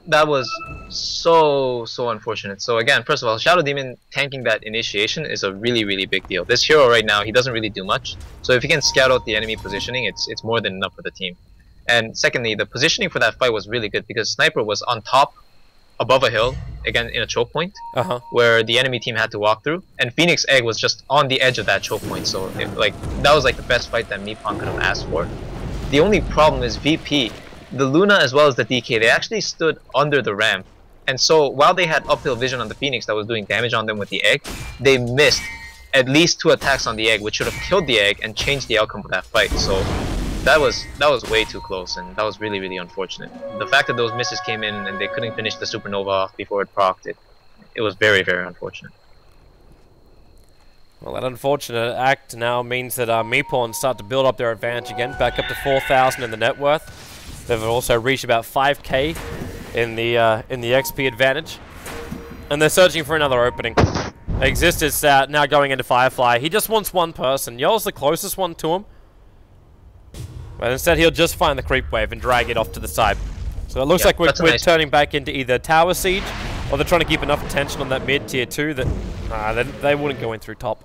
B: That was so unfortunate. So again, first of all, Shadow Demon tanking that initiation is a really big deal. This hero right now, he doesn't really do much. So if he can scout out the enemy positioning, it's more than enough for the team. And secondly, the positioning for that fight was really good because Sniper was on top, above a hill, again in a choke point, where the enemy team had to walk through, and Phoenix Egg was just on the edge of that choke point. So that was like the best fight that Meepwn'd could have asked for. The only problem is VP, the Luna as well as the DK, they actually stood under the ramp, and so while they had uphill vision on the Phoenix that was doing damage on them with the egg, they missed at least 2 attacks on the egg, which should have killed the egg and changed the outcome of that fight. So that was way too close, and that was really unfortunate. The fact that those misses came in and they couldn't finish the supernova off before it procced, it was very unfortunate.
A: Well, that unfortunate act now means that Meepwn'd start to build up their advantage again, back up to 4,000 in the net worth. They've also reached about 5k in the XP advantage, and they're searching for another opening. Exist is now going into Firefly. He just wants one person. Yo's the closest one to him. But instead, he'll just find the creep wave and drag it off to the side. So it looks like we're turning back into either Tower Siege, or they're trying to keep enough attention on that mid tier 2 that they wouldn't go in through top.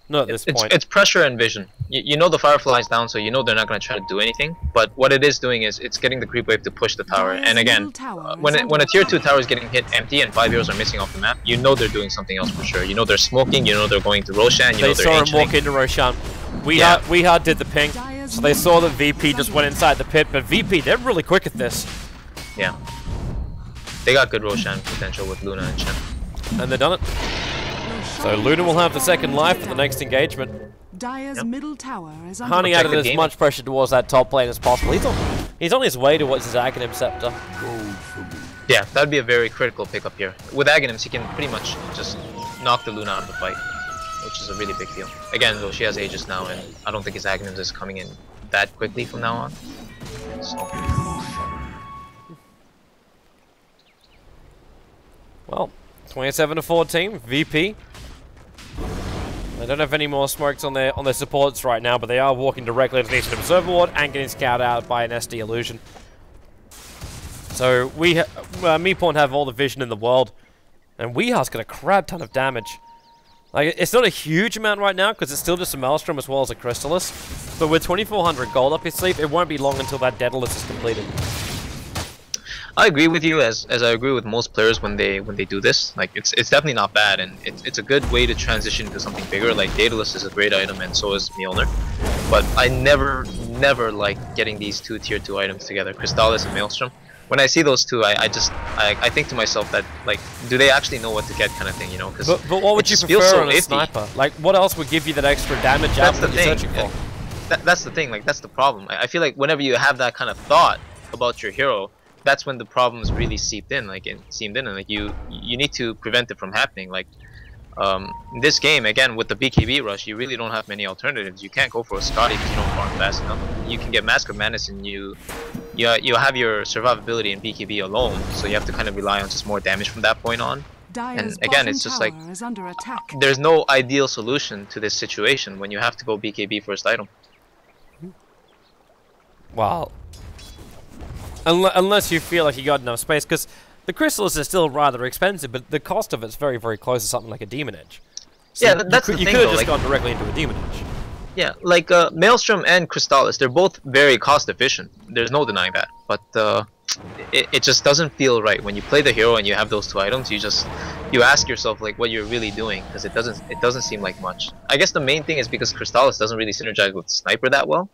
A: Not at this point.
B: It's pressure and vision. You know the Firefly's down, so you know they're not going to try to do anything. But what it is doing is it's getting the creep wave to push the tower. And again, when a tier 2 tower is getting hit empty and 5 heroes are missing off the map, you know they're doing something else for sure. You know they're smoking, you know they're going to Roshan, you know they're
A: They saw him walk into Roshan. Weeha did the ping, so they saw that VP just went inside the pit, but VP, they're really quick at this.
B: Yeah. They got good Roshan potential with Luna and Chen.
A: And they've done it. So Luna will have the second life for the next engagement.
C: Middle tower is under
A: Hunting out of as much pressure towards that top lane as possible. He's on his way towards his Aghanim Scepter.
B: Yeah, that'd be a very critical pickup here. With Aghanims, he can pretty much just knock the Luna out of the fight, which is a really big deal. Again, though, she has Aegis now, and I don't think his Aghanims is coming in that quickly from now on. So.
A: Well, 27-14, VP. They don't have any more smokes on their supports right now, but they are walking directly underneath an observer ward and getting scouted out by an SD illusion. So Meepwn'd have all the vision in the world, and Weeha's got a crap ton of damage. Like, it's not a huge amount right now because it's still just a Maelstrom as well as a Crystallis, but with 2,400 gold up his sleeve, it won't be long until that Daedalus is completed.
B: I agree with you, as I agree with most players when they do this. Like, it's definitely not bad, and it's a good way to transition to something bigger. Like, Daedalus is a great item, and so is Mjolnir. But I never like getting these two tier 2 items together, Crystallis and Maelstrom. When I see those two, I think to myself that, like, do they actually know what to get, kind of thing, you know?
A: But what would you prefer on a sniper? Like, what else would give you that extra damage out that you're searching for?
B: That's the thing. Like, that's the problem. I feel like whenever you have that kind of thought about your hero, that's when the problems really seeped in, and like you need to prevent it from happening. Like, in this game, again, with the BKB rush, you really don't have many alternatives. You can't go for a Scotty because you don't farm fast enough. You can get Mask of Madness, and you have your survivability in BKB alone, so you have to kind of rely on just more damage from that point on. And again, it's just like there's no ideal solution to this situation when you have to go BKB first item.
A: Wow. Unless you feel like you got enough space, because the Crystallis is still rather expensive, but the cost of it's very close to something like a Demon Edge. So
B: yeah, that's the thing.
A: You could have just gone directly into a Demon Edge.
B: Yeah, like Maelstrom and Crystallis, they're both very cost efficient. There's no denying that. But it just doesn't feel right when you play the hero and you have those two items. You ask yourself like what you're really doing, because it doesn't seem like much. I guess the main thing is because Crystallis doesn't really synergize with Sniper that well.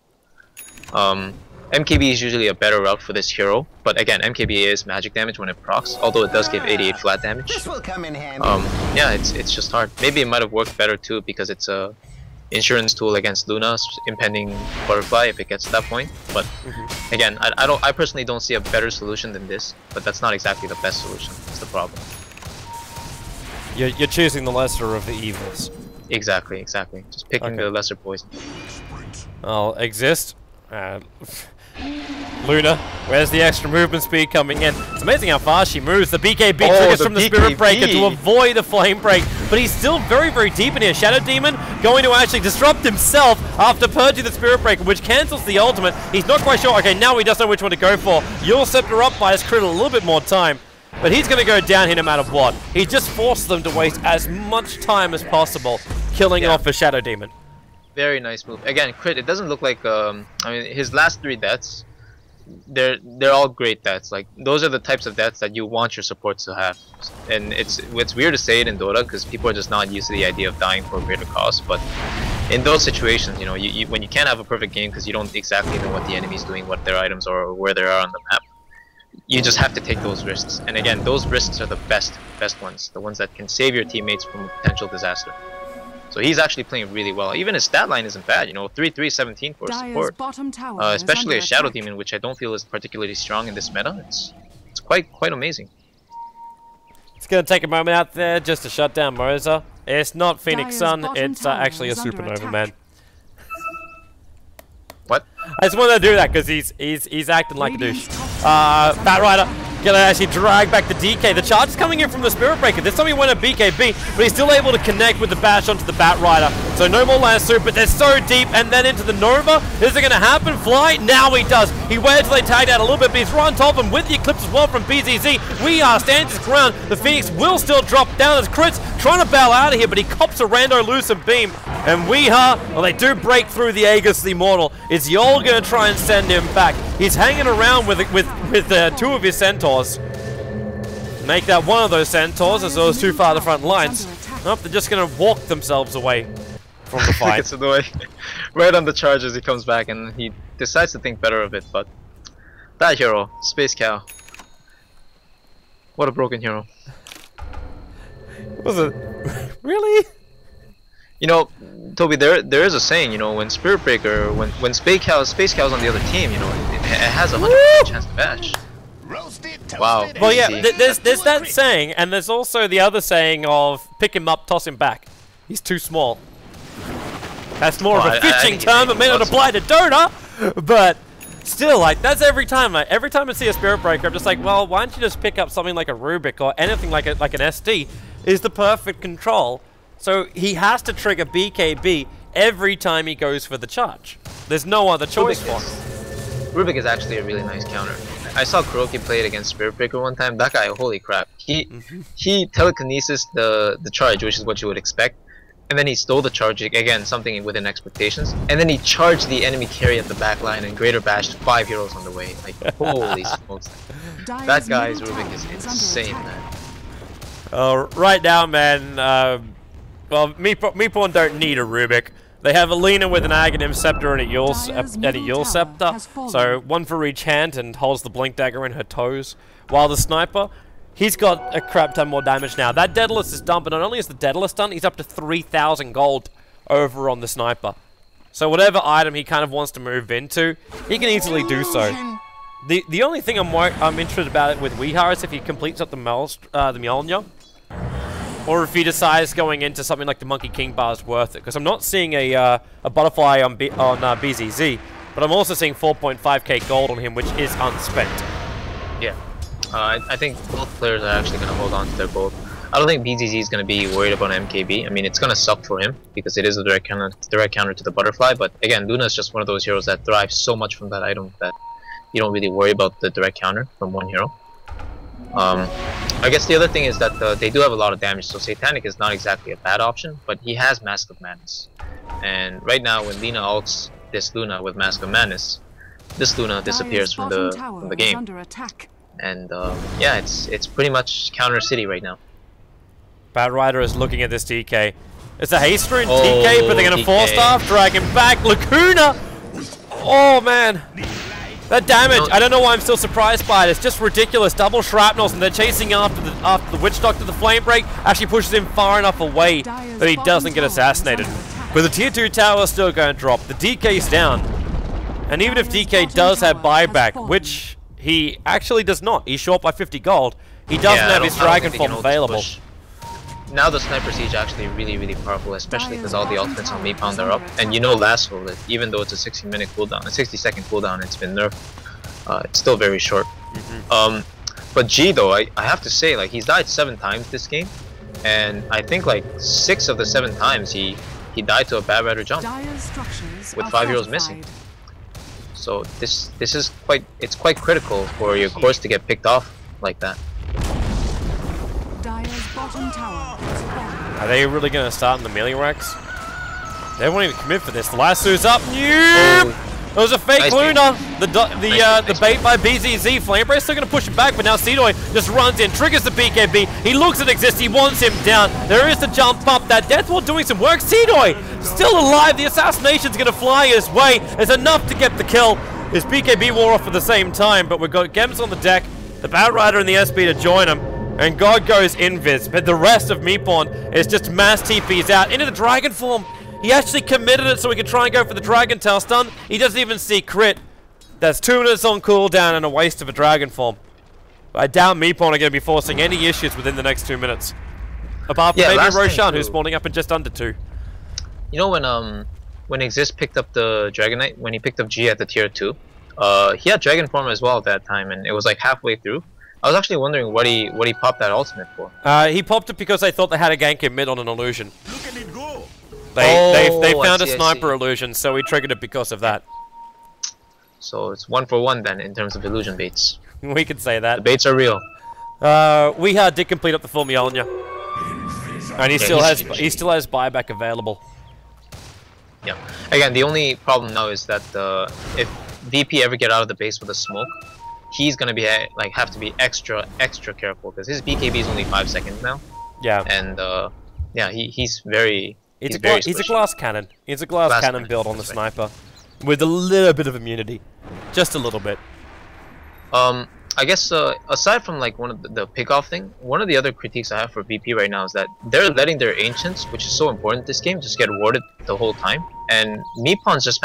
B: MKB is usually a better route for this hero, but again, MKB is magic damage when it procs, although it does give 88 flat damage.
D: This will come in handy.
B: Yeah, it's just hard. Maybe it might have worked better too because it's a insurance tool against Luna's impending butterfly if it gets to that point. But again, I personally don't see a better solution than this, but that's not exactly the best solution. That's the problem.
A: You're choosing the lesser of the evils.
B: Exactly. Just picking the lesser poison.
A: I'll exist. Luna, where's the extra movement speed coming in? It's amazing how fast she moves. The BKB triggers from the Spirit Breaker to avoid the Flame Break, but he's still very, very deep in here. Shadow Demon going to actually disrupt himself after purging the Spirit Breaker, which cancels the ultimate. He's not quite sure. Okay, now he doesn't know which one to go for. Yule Scepter up by his crit a little bit more time, but he's going to go down here no matter what. He just forced them to waste as much time as possible, killing off a Shadow Demon.
B: Very nice move. Again, crit. It doesn't look like I mean, his last 3 deaths, they're all great deaths. Like those are the types of deaths that you want your supports to have. And it's weird to say it in Dota because people are just not used to the idea of dying for a greater cause. But in those situations, you know, when you can't have a perfect game because you don't exactly know what the enemy's doing, what their items are, or where they are on the map, you just have to take those risks. And again, those risks are the best ones, the ones that can save your teammates from potential disaster. So he's actually playing really well. Even his stat line isn't bad, you know, 3-3-17 for support. Especially a Shadow Demon, which I don't feel is particularly strong in this meta. It's quite amazing.
A: It's gonna take a moment out there just to shut down Moza. It's not Phoenix Sun, it's actually a Supernova, man.
B: What?
A: I just wanted to do that because he's acting like a douche. Bat Rider gonna actually drag back the DK. The charge is coming in from the Spirit Breaker. This time he went at BKB, but he's still able to connect with the bash onto the Bat Rider. So no more Lance Soup, but they're so deep, and then into the Nova. Is it gonna happen? Fly? Now he does. He waited till they tagged out a little bit, but he's right on top of him with the Eclipse as well from BZZ. We are stands his ground. The Phoenix will still drop down as crits, trying to bail out of here, but he cops a rando Lucent Beam. And well, they do break through the Aegis the Immortal. Is Yol gonna try and send him back? He's hanging around with 2 of his centaurs. Make that one of those centaurs as those too far the front lines. Nope, they're just gonna walk themselves away from the fight.
B: Gets away right on the charge as he comes back, and he decides to think better of it. But that hero, Space Cow, what a broken hero.
A: Was it really?
B: You know, Toby, there is a saying, you know, when Spirit Breaker, when Space Cow's on the other team, you know, it has a 100% chance to bash. Wow.
A: Well, yeah, there's that saying, and there's also the other saying of pick him up, toss him back. He's too small. That's more of a fishing term. It may not apply to Dota, but still, like, that's every time. Like, every time I see a Spirit Breaker, I'm just like, well, why don't you just pick up something like a Rubik or anything like an SD? Is the perfect control. So he has to trigger BKB every time he goes for the charge. There's no other choice for him.
B: Rubik is actually a really nice counter. I saw Kuroki play it against Spirit Breaker one time. That guy, holy crap. He telekinesis the charge, which is what you would expect. And then he stole the charge, again, something within expectations. And then he charged the enemy carry at the back line and greater bashed 5 heroes on the way. Like, holy smokes. That guy's Rubik is insane, man.
A: Right now, man, well, Meepwn'd don't need a Rubik. They have a Lina with an Aghanim Scepter and a Yule Scepter, so one for each hand and holds the Blink Dagger in her toes. While the Sniper, he's got a crap ton more damage now. That Daedalus is done, but not only is the Daedalus done, he's up to 3,000 gold over on the Sniper. So whatever item he kind of wants to move into, he can easily do so. The only thing I'm interested about it with Weehar is if he completes up the Mjolnir. Or if he decides going into something like the Monkey King bar is worth it. Because I'm not seeing a butterfly on BZZ, but I'm also seeing 4.5k gold on him, which is unspent. Yeah.
B: I think both players are actually going to hold on to their gold. I don't think BZZ is going to be worried about MKB. I mean, it's going to suck for him, because it is a direct counter to the butterfly. But again, Luna is just one of those heroes that thrives so much from that item that you don't really worry about the direct counter from one hero. I guess the other thing is that they do have a lot of damage, so Satanic is not exactly a bad option, but he has Mask of Madness. And right now, when Lina ults this Luna with Mask of Madness, this Luna disappears from the game. And yeah, it's pretty much counter City right now.
A: Bad Rider is looking at this DK. It's a haste rune, DK, but they're going to force staff, drag him back. Lacuna! Oh, man. That damage, I don't know why I'm still surprised by it. It's just ridiculous. Double shrapnels, and they're chasing after the Witch Doctor. The Flame Break actually pushes him far enough away that he doesn't get assassinated. But the tier 2 tower is still going to drop. The DK's down. And even if DK does have buyback, which he actually does not, he's short by 50 gold, he doesn't have his Dragon Form available.
B: Now the Sniper Siege actually really powerful, especially because all the ultimates on Meepwn'd are up. And you know Lasso, that even though it's a 60-minute cooldown, a 60-second cooldown, it's been nerfed. It's still very short. But G though, I have to say, like, he's died 7 times this game, and I think like 6 of the 7 times he died to a Bad Rider jump with 5 heroes missing. So this is quite critical for your course to get picked off like that.
A: Are they really going to start in the melee racks? They won't even commit for this. The lasso's up. Nope. It was a fake Luna. The bait by BZZ. Flamebreak still going to push him back, but now Seedoy just runs in, triggers the BKB. He looks at Exist. He wants him down. There is the jump up. That Death Ward doing some work. Seedoy still alive. The assassination's going to fly his way. It's enough to get the kill. His BKB wore off at the same time, but we've got Gems on the deck, the Bad Rider and the SB to join him. And God goes invis, but the rest of Meepwn'd is just mass TPs out into the Dragon Form. He actually committed it so he could try and go for the Dragon Tail stun. He doesn't even see crit. That's 2 minutes on cooldown and a waste of a Dragon Form. But I doubt Meepwn'd are going to be forcing any issues within the next 2 minutes. Apart from maybe Roshan, who's spawning up in just under 2.
B: You know when Exist picked up the Dragon Knight, when he picked up G at the tier 2, he had Dragon Form as well at that time, and it was like halfway through. I was actually wondering what he popped that ultimate for.
A: He popped it because they thought they had a gank in mid on an illusion. Look at it go. They found a sniper illusion, so he triggered it because of that.
B: So it's 1 for 1 then in terms of illusion baits.
A: We could say that.
B: The baits are real.
A: We did complete up the full Mjolnir, and he still has buyback available.
B: Yeah. Again, the only problem now is that if VP ever get out of the base with a smoke, he's gonna be have to be extra careful because his BKB is only 5 seconds now.
A: Yeah.
B: And yeah, he's very.
A: It's a glass cannon. It's a glass cannon build on the sniper, with a little bit of immunity, just a little bit. I guess aside from like one of the pick-off thing, one of the other critiques I have for VP right now is that they're letting their ancients, which is so important this game, just get warded the whole time. And Meepwn'd's just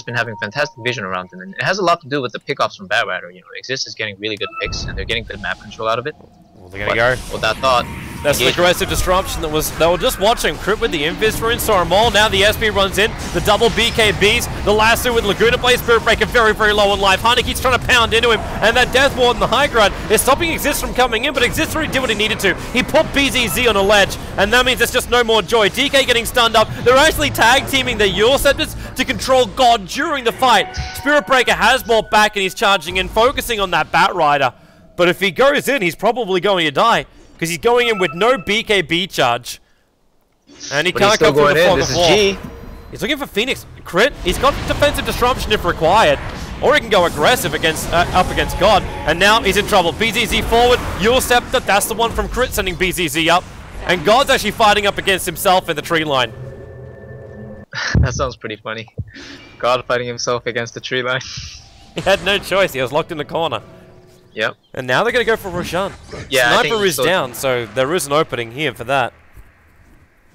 A: been having fantastic vision around them, and it has a lot to do with the pick-offs from Bad Rider. You know, Exist is getting really good picks, and they're getting good map control out of it. Well, they're gonna go.
B: With that thought,
A: that's the aggressive disruption they were just watching. Crit with the Invis rune, saw them all. Now the SB runs in, the double BKBs, the lasso with Laguna plays Spirit Breaker very low on life. Honey keeps trying to pound into him, and that Death Ward in the high ground is stopping Exist from coming in, but Exist already did what he needed to. He put BZZ on a ledge, and that means there's just no more joy. DK getting stunned up. They're actually tag teaming their Yule Scepters to control God during the fight. Spirit Breaker has more back, and he's charging in, focusing on that Bat Rider. But if he goes in, he's probably going to die, because he's going in with no BKB charge. And he can't go through the fog of war. He's looking for Phoenix crit. He's got defensive disruption if required. Or he can go aggressive against up against God. And now he's in trouble. BZZ forward. Yule Scepter, that's the one from crit sending BZZ up. And God's actually fighting up against himself in the tree line.
B: That sounds pretty funny. God fighting himself against the tree line.
A: He had no choice. He was locked in the corner.
B: Yep.
A: And now they're going to go for Roshan.
B: Yeah,
A: Sniper is down, so there is an opening here for that.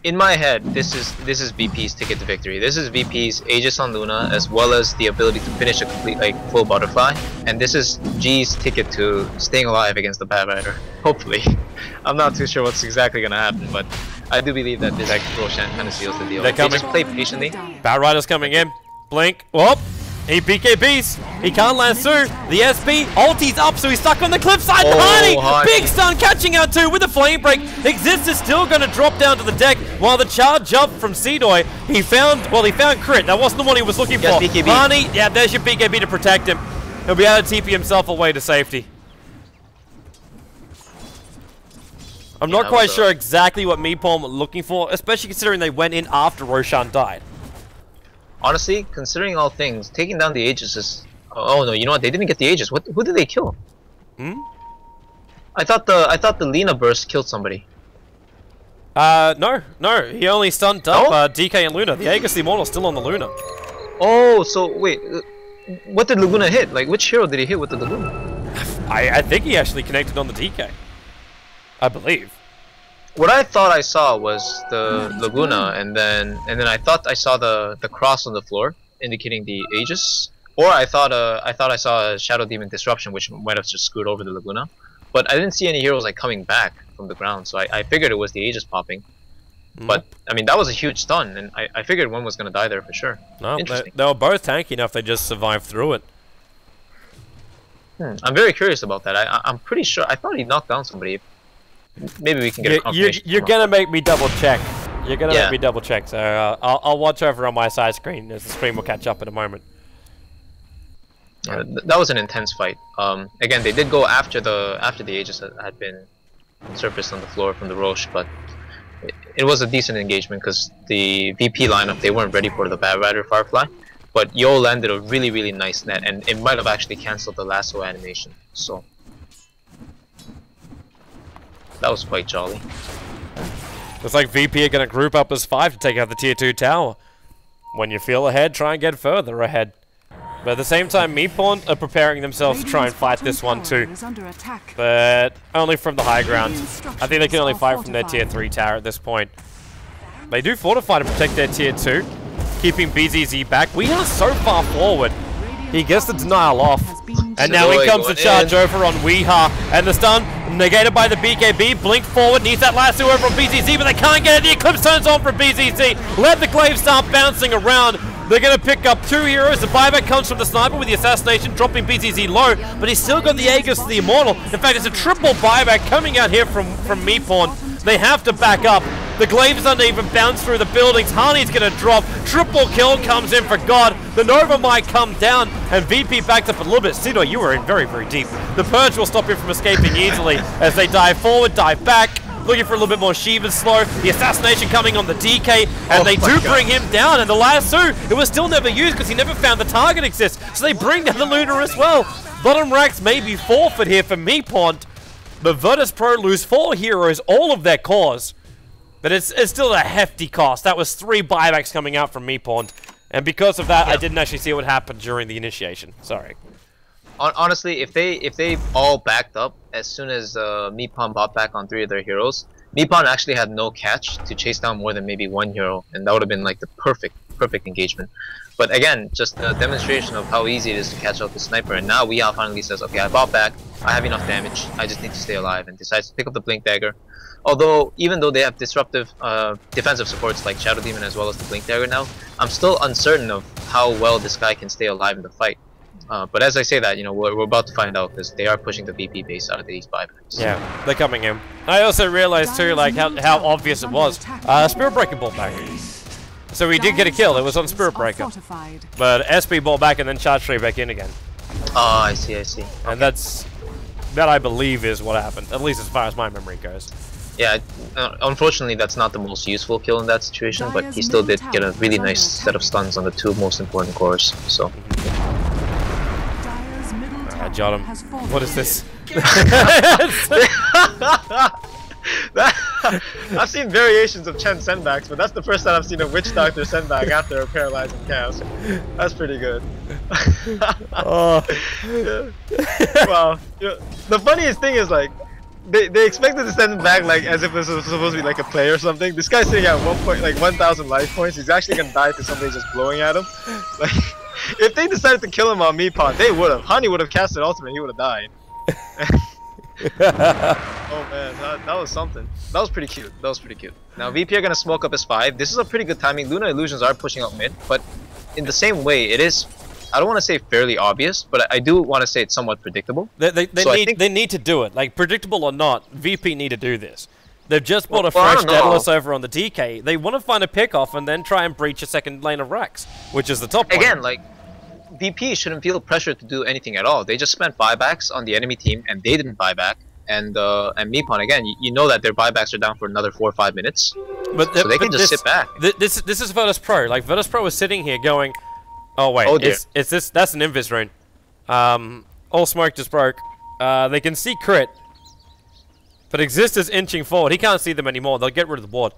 B: In my head, this is VP's ticket to victory. This is VP's Aegis on Luna, as well as the ability to finish a complete full butterfly. And this is G's ticket to staying alive against the Bad Rider. Hopefully. I'm not too sure what's exactly going to happen, but I do believe that this Roshan kind of seals the deal. They just play patiently.
A: Bad Rider's coming in. Blink. Whoop. He BKBs. He can't lasso. The SB ulti's up, so he's stuck on the cliffside. Honey, big stun catching out too with a flame break. Exist is still going to drop down to the deck while the charge up from Seedoy. He found crit. That wasn't the one he was looking for.
B: BKB.
A: Honey, yeah, there's your BKB to protect him. He'll be able to TP himself away to safety. I'm not quite sure exactly what Meepwn'd were looking for, especially considering they went in after Roshan died.
B: Honestly, considering all things, taking down the Aegis is... Oh no, you know what? They didn't get the Aegis. Who did they kill?
A: Hmm?
B: I thought the Lina burst killed somebody.
A: No. He only stunned up DK and Luna. The Aegis the Immortal still on the Luna.
B: Oh, so wait, what did Laguna hit? Like, which hero did he hit with the Laguna?
A: I think he actually connected on the DK. I believe.
B: What I thought I saw was the Laguna, and then I thought I saw the cross on the floor, indicating the Aegis. Or I thought I saw a Shadow Demon Disruption, which might have just screwed over the Laguna. But I didn't see any heroes like coming back from the ground, so I figured it was the Aegis popping. But I mean, that was a huge stun, and I figured one was gonna die there for sure.
A: No, they were both tanky enough; they just survived through it.
B: I'm very curious about that. I'm pretty sure I thought he knocked down somebody. Maybe we can get a confirmation.
A: You're gonna make me double check. You're gonna make me double check. So I'll watch over on my side screen as the stream will catch up in a moment.
B: That was an intense fight. Again, they did go after the Aegis had been surfaced on the floor from the Roche, but it was a decent engagement because the VP lineup, they weren't ready for the Bad Rider Firefly. But Yo landed a really nice net, and it might have actually cancelled the lasso animation. So that was quite jolly.
A: Looks like VP are gonna group up as 5 to take out the tier 2 tower. When you feel ahead, try and get further ahead. But at the same time, Meepwn'd are preparing themselves to try and fight this one too. But only from the high ground. I think they can only fight from their tier 3 tower at this point. They do fortify to protect their tier 2, keeping BZZ back. We are so far forward. He gets the denial off. And now he comes to charge over on Weeha. And the stun negated by the BKB. Blink forward, needs that lasso over on BZZ, but they can't get it. The Eclipse turns on for BZZ. Let the glaive start bouncing around. They're going to pick up 2 heroes. The buyback comes from the sniper with the assassination, dropping BZZ low, but he's still got the Aegis, the Immortal. In fact, it's a triple buyback coming out here from Meepwn'd. They have to back up. The glaives don't even bounce through the buildings. Harney's going to drop. Triple kill comes in for God. The Nova might come down, and VP backs up a little bit. Sido, you were in very deep. The Purge will stop him from escaping easily as they dive forward, dive back. Looking for a little bit more Shiva's slow. The assassination coming on the DK, and they do bring him down. And the lasso, it was still never used because he never found the target exists. So they bring down the Luna as well. Bottom racks may be forfeit here for Meepwn'd. The Virtus.pro lose 4 heroes, all of their cores. But it's still a hefty cost. That was 3 buybacks coming out from Meepwn'd. And because of that, I didn't actually see what happened during the initiation. Sorry.
B: Honestly, if they all backed up as soon as Meepwn'd bought back on 3 of their heroes, Meepwn'd actually had no catch to chase down more than maybe 1 hero, and that would have been like the perfect engagement. But again, just a demonstration of how easy it is to catch out the sniper. And now Weeha finally says, okay, I bought back, I have enough damage, I just need to stay alive, and decides to pick up the Blink Dagger. Although, even though they have disruptive defensive supports like Shadow Demon as well as the Blink Dagger now, I'm still uncertain of how well this guy can stay alive in the fight. But as I say that, you know, we're about to find out because they are pushing the VP base out of these buybacks.
A: Yeah, they're coming in. I also realized too, like how obvious it was. Spirit Breaker bought back. So we did get a kill. It was on Spirit Breaker, but SP bought back and then charged straight back in again.
B: Oh, I see.
A: And that I believe is what happened. At least as far as my memory goes.
B: Yeah, unfortunately that's not the most useful kill in that situation, but he still did get a really nice set of stuns on the 2 most important cores. So.
A: Jot him. What is this?
B: I've seen variations of Chen sendbacks, but that's the first time I've seen a Witch Doctor sendback after a paralyzing cast. That's pretty good.
A: Oh.
B: Wow. The funniest thing is, like, they expected to send him back like as if this was supposed to be like a play or something. This guy's sitting at 1,000 life points. He's actually gonna die to somebody just blowing at him. Like, if they decided to kill him on Meepwn'd, they would have. Honey would have casted ultimate. He would have died. Oh man, that was something. That was pretty cute. Now VP are gonna smoke up his 5. This is a pretty good timing. Luna Illusions are pushing up mid, but in the same way, it is. I don't want to say fairly obvious, but I do want to say it's somewhat predictable.
A: They need to do it. Like, predictable or not, VP need to do this. They've just bought a fresh Daedalus over on the DK. They want to find a pick-off and then try and breach a second lane of racks, which is the top point.
B: Again, like, VP shouldn't feel pressure to do anything at all. They just spent buybacks on the enemy team, and they didn't buy back. and Meepwn'd, again, you know that their buybacks are down for another 4 or 5 minutes. So they can just sit back.
A: This is Virtus.pro. Like, Virtus.pro is sitting here going, oh wait, it's this, that's an Invis rune. All smoke just broke. They can see crit. But Exist is inching forward. He can't see them anymore. They'll get rid of the board.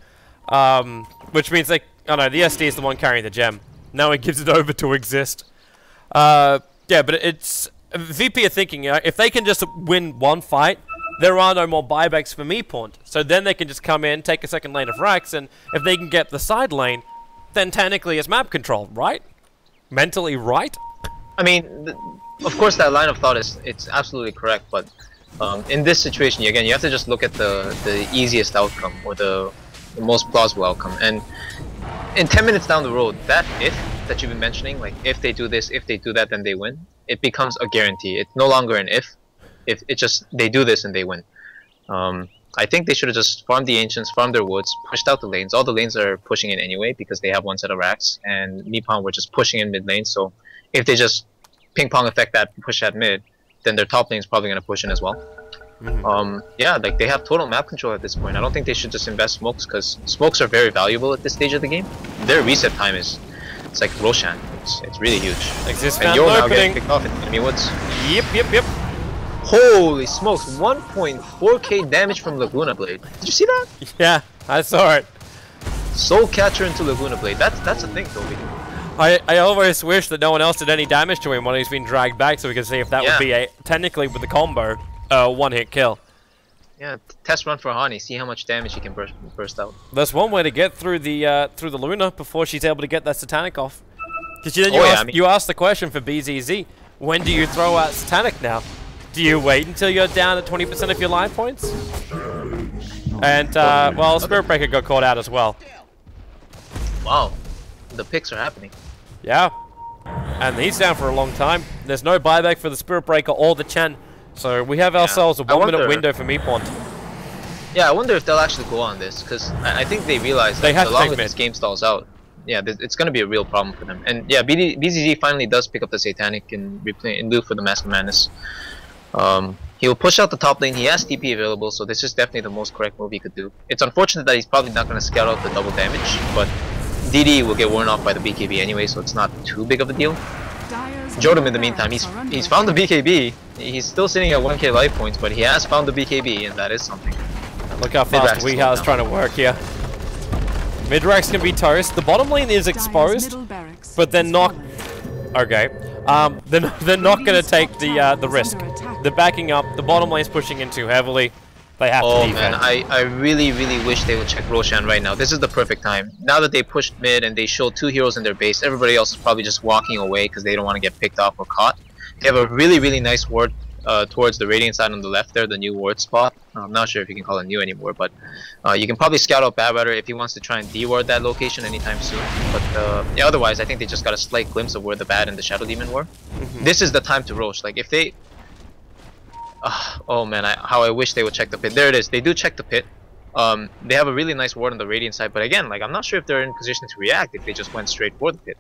A: Which means they... Oh no, the SD is the one carrying the gem. Now he gives it over to Exist. Yeah, but it's... VP are thinking, if they can just win one fight, there are no more buybacks for Meepwn'd. So then they can just come in, take a second lane of Rax, and if they can get the side lane, then technically it's map control, right? Mentally right?
B: I mean, of course that line of thought it's absolutely correct, but in this situation, again, you have to just look at the easiest outcome, or the most plausible outcome. And in 10 minutes down the road, that if that you've been mentioning, like if they do this, if they do that, then they win, it becomes a guarantee. It's no longer an if it just, they do this and they win. I think they should have just farmed the Ancients, farmed their woods, pushed out the lanes. All the lanes are pushing in anyway because they have one set of racks, and Meepwn'd were just pushing in mid lane, so if they just ping pong effect that push at mid, then their top lane is probably going to push in as well. Yeah, like they have total map control at this point. I don't think they should just invest smokes, because smokes are very valuable at this stage of the game. Their reset time is, it's like Roshan. It's really huge. And you're now getting picked off in enemy woods.
A: Yep.
B: Holy smokes, 1.4k damage from Laguna Blade. Did you see that?
A: Yeah, I saw it.
B: Soul Catcher into Laguna Blade. That's a thing, Toby.
A: I always wish that no one else did any damage to him when he's been dragged back, so we can see if that would be a, technically with the combo, one-hit kill.
B: Yeah, test run for Hani, see how much damage he can burst out.
A: That's one way to get through the Luna before she's able to get that Satanic off. Because then you asked the question for BZZ, when do you throw out Satanic now? Do you wait until you're down at 20% of your life points? And, well, Spirit Breaker got caught out as well.
B: Wow, the picks are happening.
A: Yeah, and he's down for a long time. There's no buyback for the Spirit Breaker or the Chen. So we have ourselves a 1 minute window for Meepwn'd.
B: Yeah, I wonder if they'll actually go on this, because I think they realize that as long as this game stalls out, yeah, it's going to be a real problem for them. And yeah, BZZ finally does pick up the Satanic in lieu for the Mask of Madness. He'll push out the top lane. He has TP available, so this is definitely the most correct move he could do. It's unfortunate that he's probably not going to scout out the double damage, but DD will get worn off by the BKB anyway, so it's not too big of a deal. Jodam in the meantime, he's found the BKB. He's still sitting at 1k life points, but he has found the BKB, and that is something.
A: Look how fast Weeha's trying to work here. Mid-Rax can be toast. The bottom lane is exposed, but they're not... Okay. They're not going to take the risk. They're backing up. The bottom lane's pushing in too heavily. They have to defend.
B: Man, I really wish they would check Roshan right now. This is the perfect time. Now that they pushed mid and they showed 2 heroes in their base, everybody else is probably just walking away because they don't want to get picked off or caught. They have a really nice ward towards the Radiant side on the left there, the new ward spot. I'm not sure if you can call it new anymore, but you can probably scout out Bad Rider if he wants to try and de-ward that location anytime soon. But yeah, otherwise, I think they just got a slight glimpse of where the Bad and the Shadow Demon were. This is the time to Rosh. Like, if they... oh man, how I wish they would check the pit. There it is. They do check the pit. They have a really nice ward on the Radiant side, but again, like, I'm not sure if they're in position to react if they just went straight for the pit.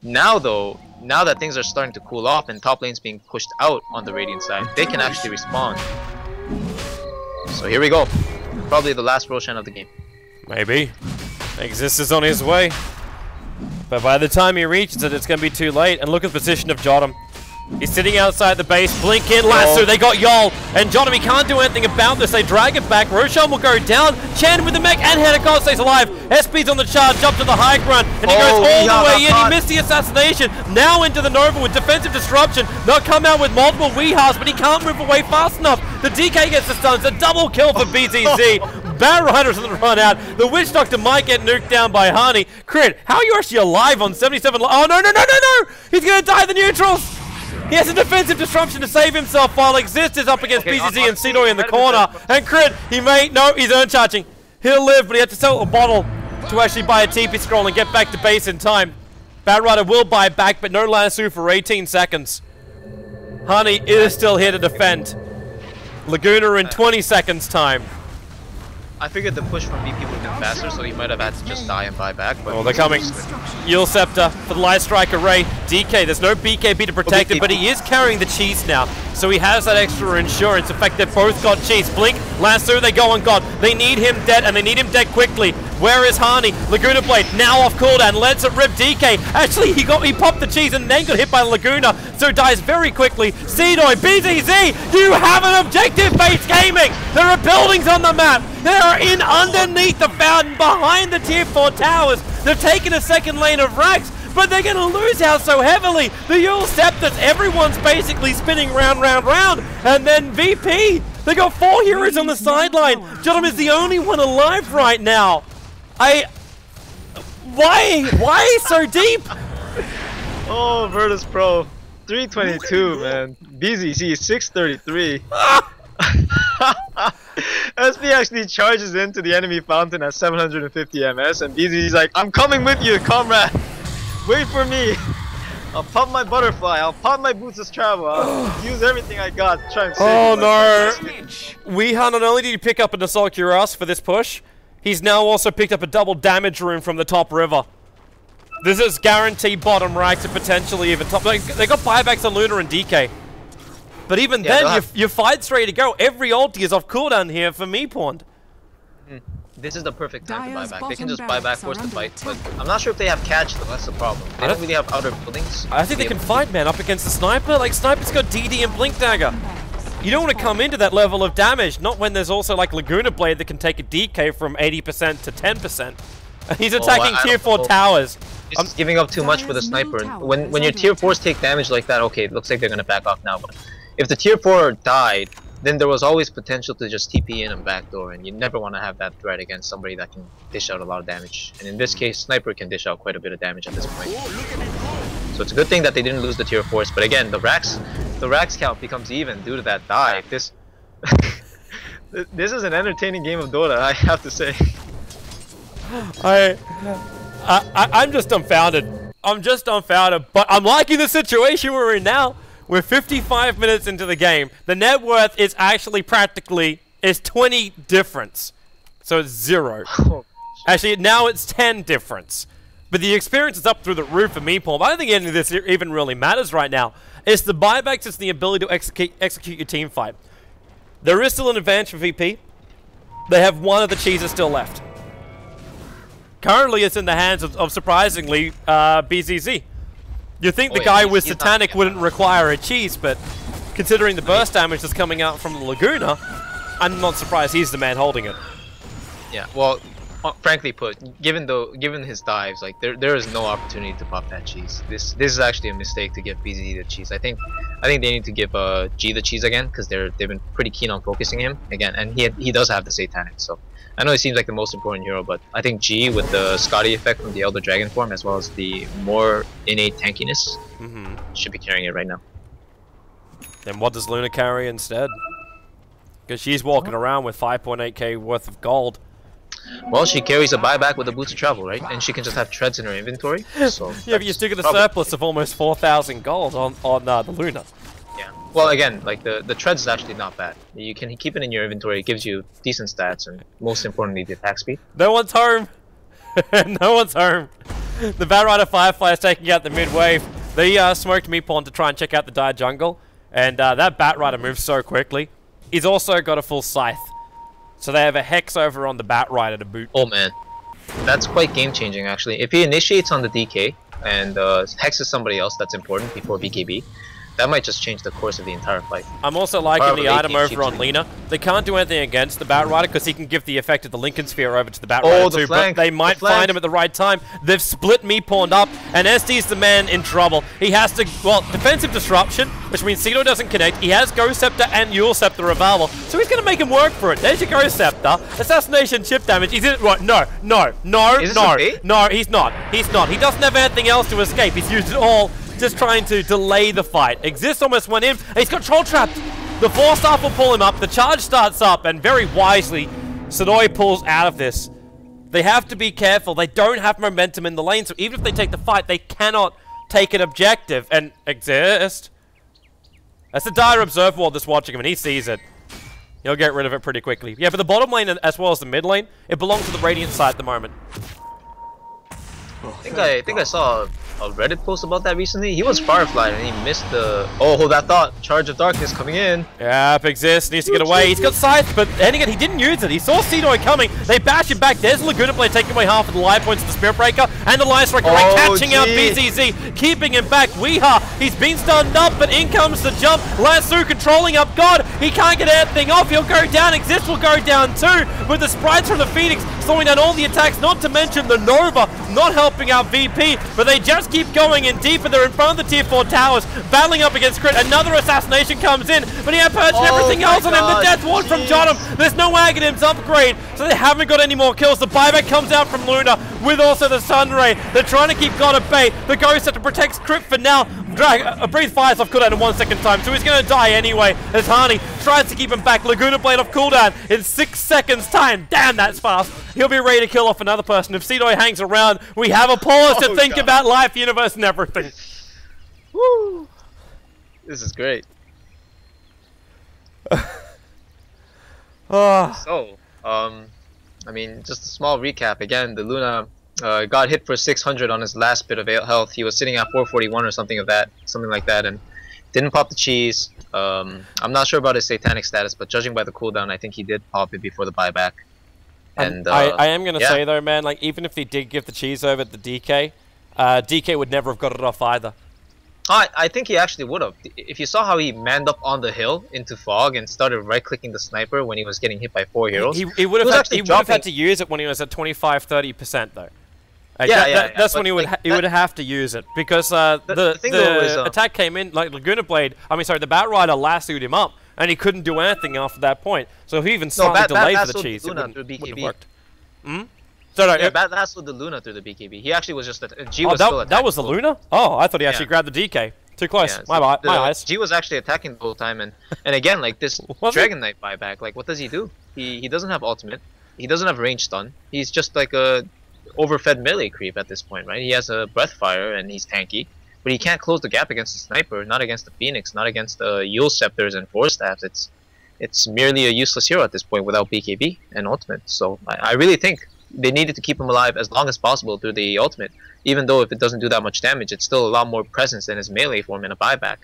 B: Now though, now that things are starting to cool off and top lane's being pushed out on the Radiant side, they can actually respond. So here we go. Probably the last Roshan of the game.
A: Maybe. Exist is on his way. But by the time he reaches it, it's going to be too late. And look at the position of Jodam. He's sitting outside the base, blink in, lasso, they got Yol, and Jodam, he can't do anything about this, they drag it back, Roshan will go down, Chen with the mech, and Hedekon stays alive, SP's on the charge, up to the high ground, and he goes all the way in, he missed the assassination, now into the Nova with defensive disruption, they'll come out with multiple Weehas, but he can't move away fast enough, the DK gets the stuns, a double kill for BZZ, Bad Rider's on the run out, the Witch Doctor might get nuked down by Hani, Crit, how are you actually alive on 77, oh no, he's gonna die the neutrals! He has a defensive disruption to save himself while Exist is up against BZZ and Sidoi in the corner. And Crit, he's urn charging. He'll live, but he had to sell a bottle to actually buy a TP scroll and get back to base in time. Bad Rider will buy back, but no lasso for 18 seconds. Hani is still here to defend. Laguna in 20 seconds time.
B: I figured the push from BP would have been faster, so he might have had to just die and buy back. But
A: oh, they're coming. Yule Scepter for the Light Strike Array. DK, there's no BKB to protect it, but he is carrying the cheese now. so he has that extra insurance. In fact, they've both got cheese. Blink, Lasso, they go on God. They need him dead, and they need him dead quickly. Where is Hani? Laguna Blade now off cooldown. Lets it rip DK. Actually, he popped the cheese and then got hit by Laguna, so dies very quickly. Cdoy, BZZ, you have an objective-based gaming. There are buildings on the map. They are in underneath the fountain, behind the tier 4 towers. They're taking a second lane of Rax, but they're going to lose out so heavily. The Yule Scepters, everyone's basically spinning round, and then VP. They got 4 heroes on the sideline. Jottam is the only one alive right now. Why so deep?
B: Oh, Virtus.pro, 322, man. BZC 633. SP actually charges into the enemy fountain at 750 MS, and BZC's like, I'm coming with you, comrade. Wait for me. I'll pop my butterfly. I'll pop my boots of travel. I'll use everything I got to try and save
A: Oh no! Weehan, not only did he pick up an Assault Cuirass for this push, he's now also picked up a double damage rune from the top river. This is guaranteed bottom right to potentially even top. They got buybacks on Luna and DK. But even then, your fight's ready to go. Every ulti is off cooldown here for Meepwn'd.
B: This is the perfect time to buy back. They can just buy back, force the fight, but I'm not sure if they have catch though, that's the problem. They don't really have outer buildings.
A: I think they can fight, man, up against the Sniper. Like, Sniper's got DD and Blink Dagger. You don't want to come into that level of damage, not when there's also like Laguna Blade that can take a DK from 80% to 10%. He's attacking tier 4 towers.
B: I'm giving up too much for the Sniper. When your tier 4s take damage like that, okay, it looks like they're gonna back off now. But if the tier 4 died, then there was always potential to just TP in and backdoor, and you never want to have that threat against somebody that can dish out a lot of damage. And in this case, Sniper can dish out quite a bit of damage at this point. So it's a good thing that they didn't lose the tier 4s, but again, the Rax count becomes even due to that dive. This is an entertaining game of Dota, I have to say.
A: I'm just dumbfounded. I'm just dumbfounded, but I'm liking the situation we're in now. We're 55 minutes into the game. The net worth is actually practically 20 difference. So it's 0. Actually, now it's 10 difference. But the experience is up through the roof for Meepwn'd. I don't think any of this even really matters right now. It's the buybacks, it's the ability to execute your team fight. There is still an advantage for VP. They have one of the cheeses still left. Currently, it's in the hands of surprisingly, BZZ. You'd think the guy with Satanic wouldn't require a cheese, but considering the burst damage that's coming out from the Laguna, I'm not surprised he's the man holding it.
B: Yeah, well, frankly put, given his dives, like there is no opportunity to pop that cheese. This is actually a mistake to give BZZ the cheese. I think they need to give G the cheese again, because they've been pretty keen on focusing him again, and he does have the Satanic. So I know he seems like the most important hero, but I think G, with the Scotty effect from the Elder Dragon form, as well as the more innate tankiness, should be carrying it right now.
A: Then what does Luna carry instead? Because she's walking around with 5.8k worth of gold.
B: Well, she carries a buyback with the boots of travel, right? And she can just have treads in her inventory. So
A: yeah, but you're still got a surplus of almost 4,000 gold on the Luna.
B: Yeah. Well, again, like the treads is actually not bad. You can keep it in your inventory. It gives you decent stats, and most importantly, the attack speed.
A: No one's home. No one's home. The Batrider Firefly is taking out the mid wave. They smoked Meepwn'd to try and check out the dire jungle, and that Batrider moves so quickly. He's also got a full scythe, so they have a Hex over on the Batrider to boot.
B: Oh man, that's quite game changing actually. If he initiates on the DK and hexes somebody else that's important before BKB, that might just change the course of the entire fight.
A: I'm also liking the item over on Lina. They can't do anything against the Batrider because he can give the effect of the Lincoln Sphere over to the Batrider too, but they might find him at the right time. They've split Meepwn'd up, and SD's the man in trouble. He has to, well, defensive disruption, which means Cito doesn't connect. He has Ghost Scepter and Yule Scepter available, so he's going to make him work for it. There's your Ghost Scepter. Assassination chip damage. He's in it. Right, no, he's not. He's not. He doesn't have anything else to escape. He's used it all. Just trying to delay the fight. Exist almost went in, and he's got Troll Trapped. The 4-staff will pull him up, the charge starts up, and very wisely, Sonoy pulls out of this. They have to be careful. They don't have momentum in the lane, so even if they take the fight, they cannot take an objective and exist. That's the dire Observer Ward that's watching him, and he sees it. He'll get rid of it pretty quickly. Yeah, but the bottom lane, as well as the mid lane, it belongs to the Radiant side at the moment.
B: I think I saw a Reddit post about that recently. He was Firefly and he missed the... Oh, hold that thought. Charge of Darkness coming in.
A: Yep, exists. Needs to get away. He's got Scythe, but then again, he didn't use it. He saw Cedoi coming. They bash him back. There's Laguna Blade taking away half of the life points of the Spirit Breaker. And the Lion Strike catching out BZZ, keeping him back. Weeha, he's been stunned up, but in comes the jump. Lasso controlling up God. He can't get anything off. He'll go down. Exist will go down too. With the sprites from the Phoenix slowing down all the attacks, not to mention the Nova not helping out VP, but they just keep going in deeper. They're in front of the tier 4 towers, battling up against Crit. Another assassination comes in, but he had purged everything else on him. The Death Ward from Jotum. There's no Aghanims upgrade, so they haven't got any more kills. The buyback comes out from Luna with also the Sun Ray. They're trying to keep God at bay. The Ghost set to protect Crit for now. Breathe Fire's off cooldown in 1 second time, so he's going to die anyway as Hani tries to keep him back. Laguna Blade off cooldown in 6 seconds time. Damn, that's fast. He'll be ready to kill off another person. If Cedoi hangs around, we have a pause to think about life, universe, and everything.
B: Woo! This is great. So, I mean, just a small recap. Again, the Luna got hit for 600 on his last bit of health. He was sitting at 441 or something like that, and didn't pop the cheese. I'm not sure about his satanic status, but judging by the cooldown, I think he did pop it before the buyback. And
A: I am gonna say though, man, like even if he did give the cheese over to DK, DK would never have got it off either.
B: I think he actually would have. If you saw how he manned up on the hill into fog and started right-clicking the sniper when he was getting hit by 4 heroes,
A: he would have had to use it when he was at 25-30% though. Like that's when he would have to use it, because the attack came in, like Laguna Blade, the Bat Rider lassoed him up, and he couldn't do anything after that point. So if he even slightly delayed for the cheese, it wouldn't have worked.
B: Bat lassoed the Luna through the BKB. He actually was just G was still attacking.
A: That was the Luna? Oh, I thought he actually grabbed the DK. Too close. Yeah, my eyes.
B: G was actually attacking the whole time, and again, like this Dragon Knight buyback, like what does he do? He doesn't have ultimate. He doesn't have range stun. He's just like a overfed melee creep at this point, right? He has a breath fire and he's tanky, but he can't close the gap against the sniper, not against the Phoenix, not against the Yule Scepters and Force Staffs. It's merely a useless hero at this point without BKB and ultimate. So I really think they needed to keep him alive as long as possible through the ultimate, even though if it doesn't do that much damage, it's still a lot more presence than his melee form in a buyback.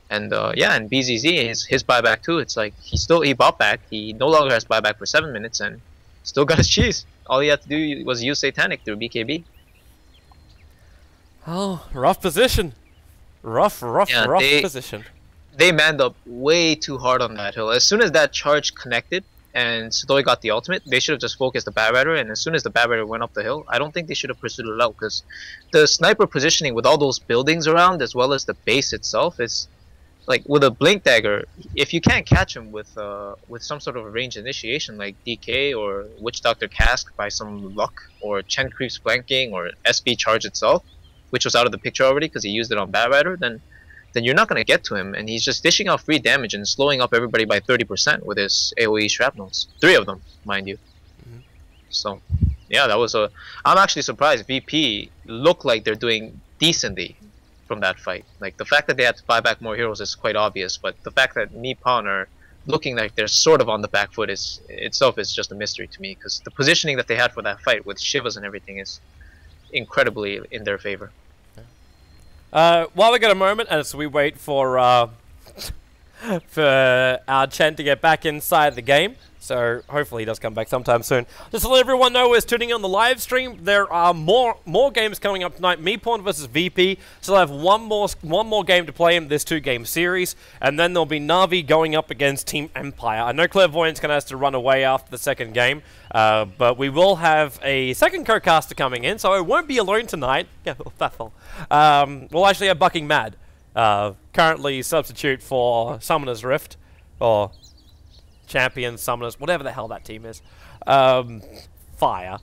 B: And yeah, and BZZ, his buyback too, it's like he bought back, he no longer has buyback for 7 minutes and still got his cheese. All he had to do was use Satanic through BKB.
A: Oh, rough position. Rough position.
B: They manned up way too hard on that hill. As soon as that charge connected and Cedoi got the ultimate, they should have just focused the Bat Rider, and as soon as the Bat Rider went up the hill, I don't think they should have pursued it out, because the sniper positioning with all those buildings around, as well as the base itself, is like with a Blink Dagger, if you can't catch him with some sort of a range initiation like DK or Witch Doctor Cask by some luck, or Chen Creeps flanking, or SB Charge itself, which was out of the picture already because he used it on Bat Rider, then you're not going to get to him, and he's just dishing out free damage and slowing up everybody by 30% with his AoE shrapnels. 3 of them, mind you. So, yeah, that was a... I'm actually surprised VP look like they're doing decently from that fight. Like, the fact that they had to buy back more heroes is quite obvious, but the fact that Meepwn'd are looking like they're sort of on the back foot itself is just a mystery to me, because the positioning that they had for that fight with Shivas and everything is incredibly in their favor.
A: While we got a moment, as we wait for our Chen to get back inside the game, so hopefully he does come back sometime soon. Just to let everyone know who's tuning in on the live stream, there are more games coming up tonight. Meepwn'd versus VP, so they'll have one more game to play in this 2-game series, and then there'll be Na'Vi going up against Team Empire. I know Clairvoyant's going to have to run away after the second game, but we will have a second co-caster coming in, so I won't be alone tonight. Yeah, Bethel. We'll actually have Bucking Mad, currently substitute for Summoner's Rift, or Champions, Summoners, whatever the hell that team is, Fire,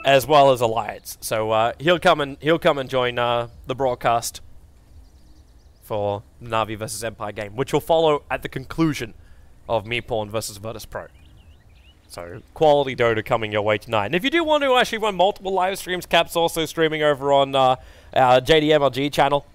A: as well as Alliance. So he'll come and join the broadcast for the Na'Vi versus Empire game, which will follow at the conclusion of Meepwn'd versus Virtus.pro. So quality Dota coming your way tonight. And if you do want to actually run multiple live streams, Cap's also streaming over on our JDMLG channel.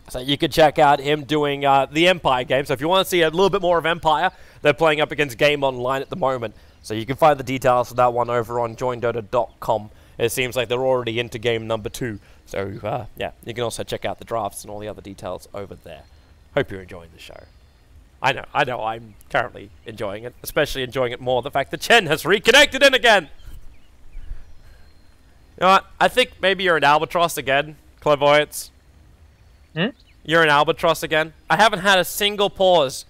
A: So you can check out him doing the Empire game. So if you want to see a little bit more of Empire, they're playing up against Game Online at the moment. So you can find the details of that one over on joindota.com it seems like they're already into game number 2. So, yeah, you can also check out the drafts and all the other details over there. Hope you're enjoying the show. I know, I'm currently enjoying it, especially enjoying it more the fact that Chen has reconnected in again. You know what? I think maybe you're an albatross again, Clairvoyance. You're an albatross again. I haven't had a single pause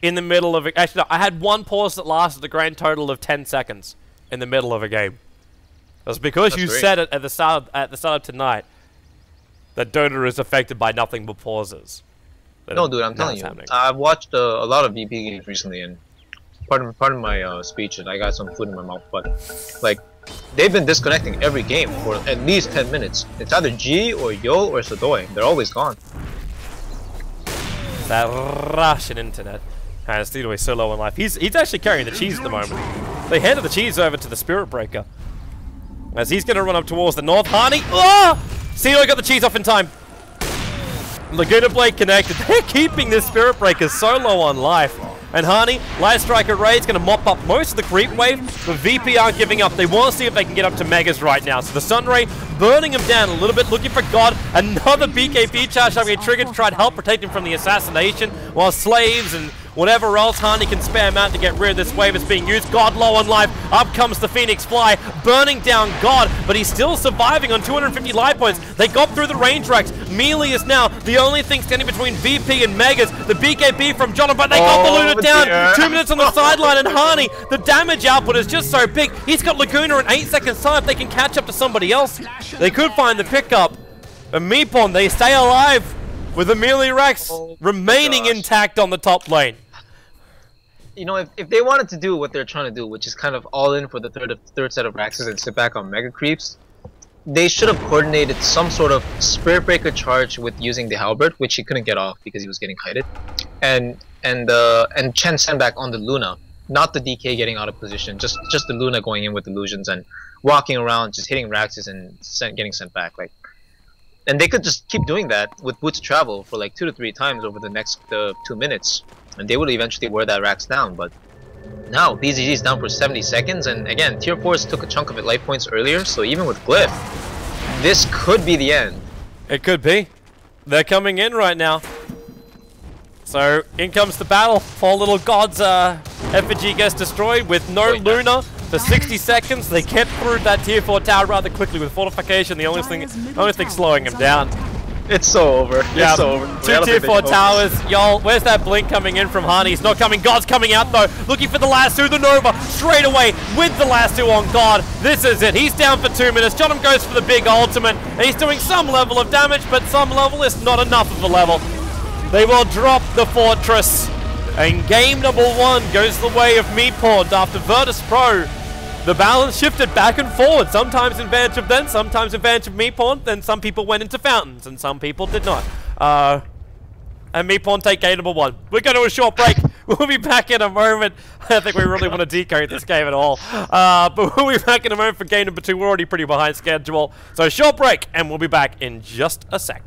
A: in the middle of a... Actually, no, I had one pause that lasted a grand total of 10 seconds in the middle of a game. That's because you said it at the start of tonight that Dota is affected by nothing but pauses.
B: No, dude, I'm telling you. I've watched a lot of VP games recently, and pardon my speech, and I got some food in my mouth, but like they've been disconnecting every game for at least 10 minutes. It's either G or Yo or Sodoi. They're always gone.
A: That Russian internet. And Steedaway is so low in life. He's actually carrying the cheese at the moment. They handed the cheese over to the Spirit Breaker. As he's going to run up towards the north. Hani! Oh! Steedaway got the cheese off in time. Laguna Blade connected. They're keeping this Spirit Breaker so low on life. And Hani, Light Striker Raid's going to mop up most of the creep wave, but VP aren't giving up. They want to see if they can get up to Megas right now. So the Sunray burning him down a little bit, looking for God. Another BKB charge having a trigger to try to help protect him from the assassination, while Slaves and whatever else Hani can spam out to get rid of this wave is being used. God low on life. Up comes the Phoenix Fly, burning down God, but he's still surviving on 250 life points. They got through the range racks. Melee is now the only thing standing between VP and Megas. The BKB from Jonathan, but they got the Luna down. 2 minutes on the sideline, and Hani, the damage output is just so big. He's got Laguna in 8 seconds time. If they can catch up to somebody else, they could find the pickup. And Meepwn'd, they stay alive with the melee racks remaining intact on the top lane.
B: You know, if they wanted to do what they're trying to do, which is kind of all in for the third set of Raxes and sit back on Mega Creeps, they should have coordinated some sort of Spirit Breaker charge with using the Halberd, which he couldn't get off because he was getting kited, and Chen send back on the Luna, not the DK getting out of position, just the Luna going in with illusions and walking around, just hitting Raxes and getting sent back. Like, and they could just keep doing that with Boots Travel for like 2 to 3 times over the next 2 minutes. And they would eventually wear that Rax down, but now BZG is down for 70 seconds, and again, Tier 4s took a chunk of it life points earlier, so even with Glyph, this could be the end.
A: It could be. They're coming in right now. So, in comes the battle. Poor little God's effigy gets destroyed with no Luna for 60 seconds. They get through that Tier 4 tower rather quickly with Fortification, the only thing slowing him down.
B: It's so over.
A: Yeah,
B: it's so over.
A: 2 Tier 4 towers. Y'all, where's that blink coming in from Hani? He's not coming. God's coming out though. Looking for the last 2. The Nova straight away with the last 2 on God. This is it. He's down for 2 minutes. Johnham goes for the big ultimate. And he's doing some level of damage, but some level is not enough of a level. They will drop the Fortress. And game number 1 goes the way of Meepwn'd after Virtus.pro. The balance shifted back and forward, sometimes in advantage of them, sometimes in advantage of Meepwn'd, then some people went into fountains, and some people did not. And Meepwn'd take game number 1. We're going to a short break. We'll be back in a moment. I don't think we really want to decode this game at all. But we'll be back in a moment for game number 2. We're already pretty behind schedule. So short break, and we'll be back in just a sec.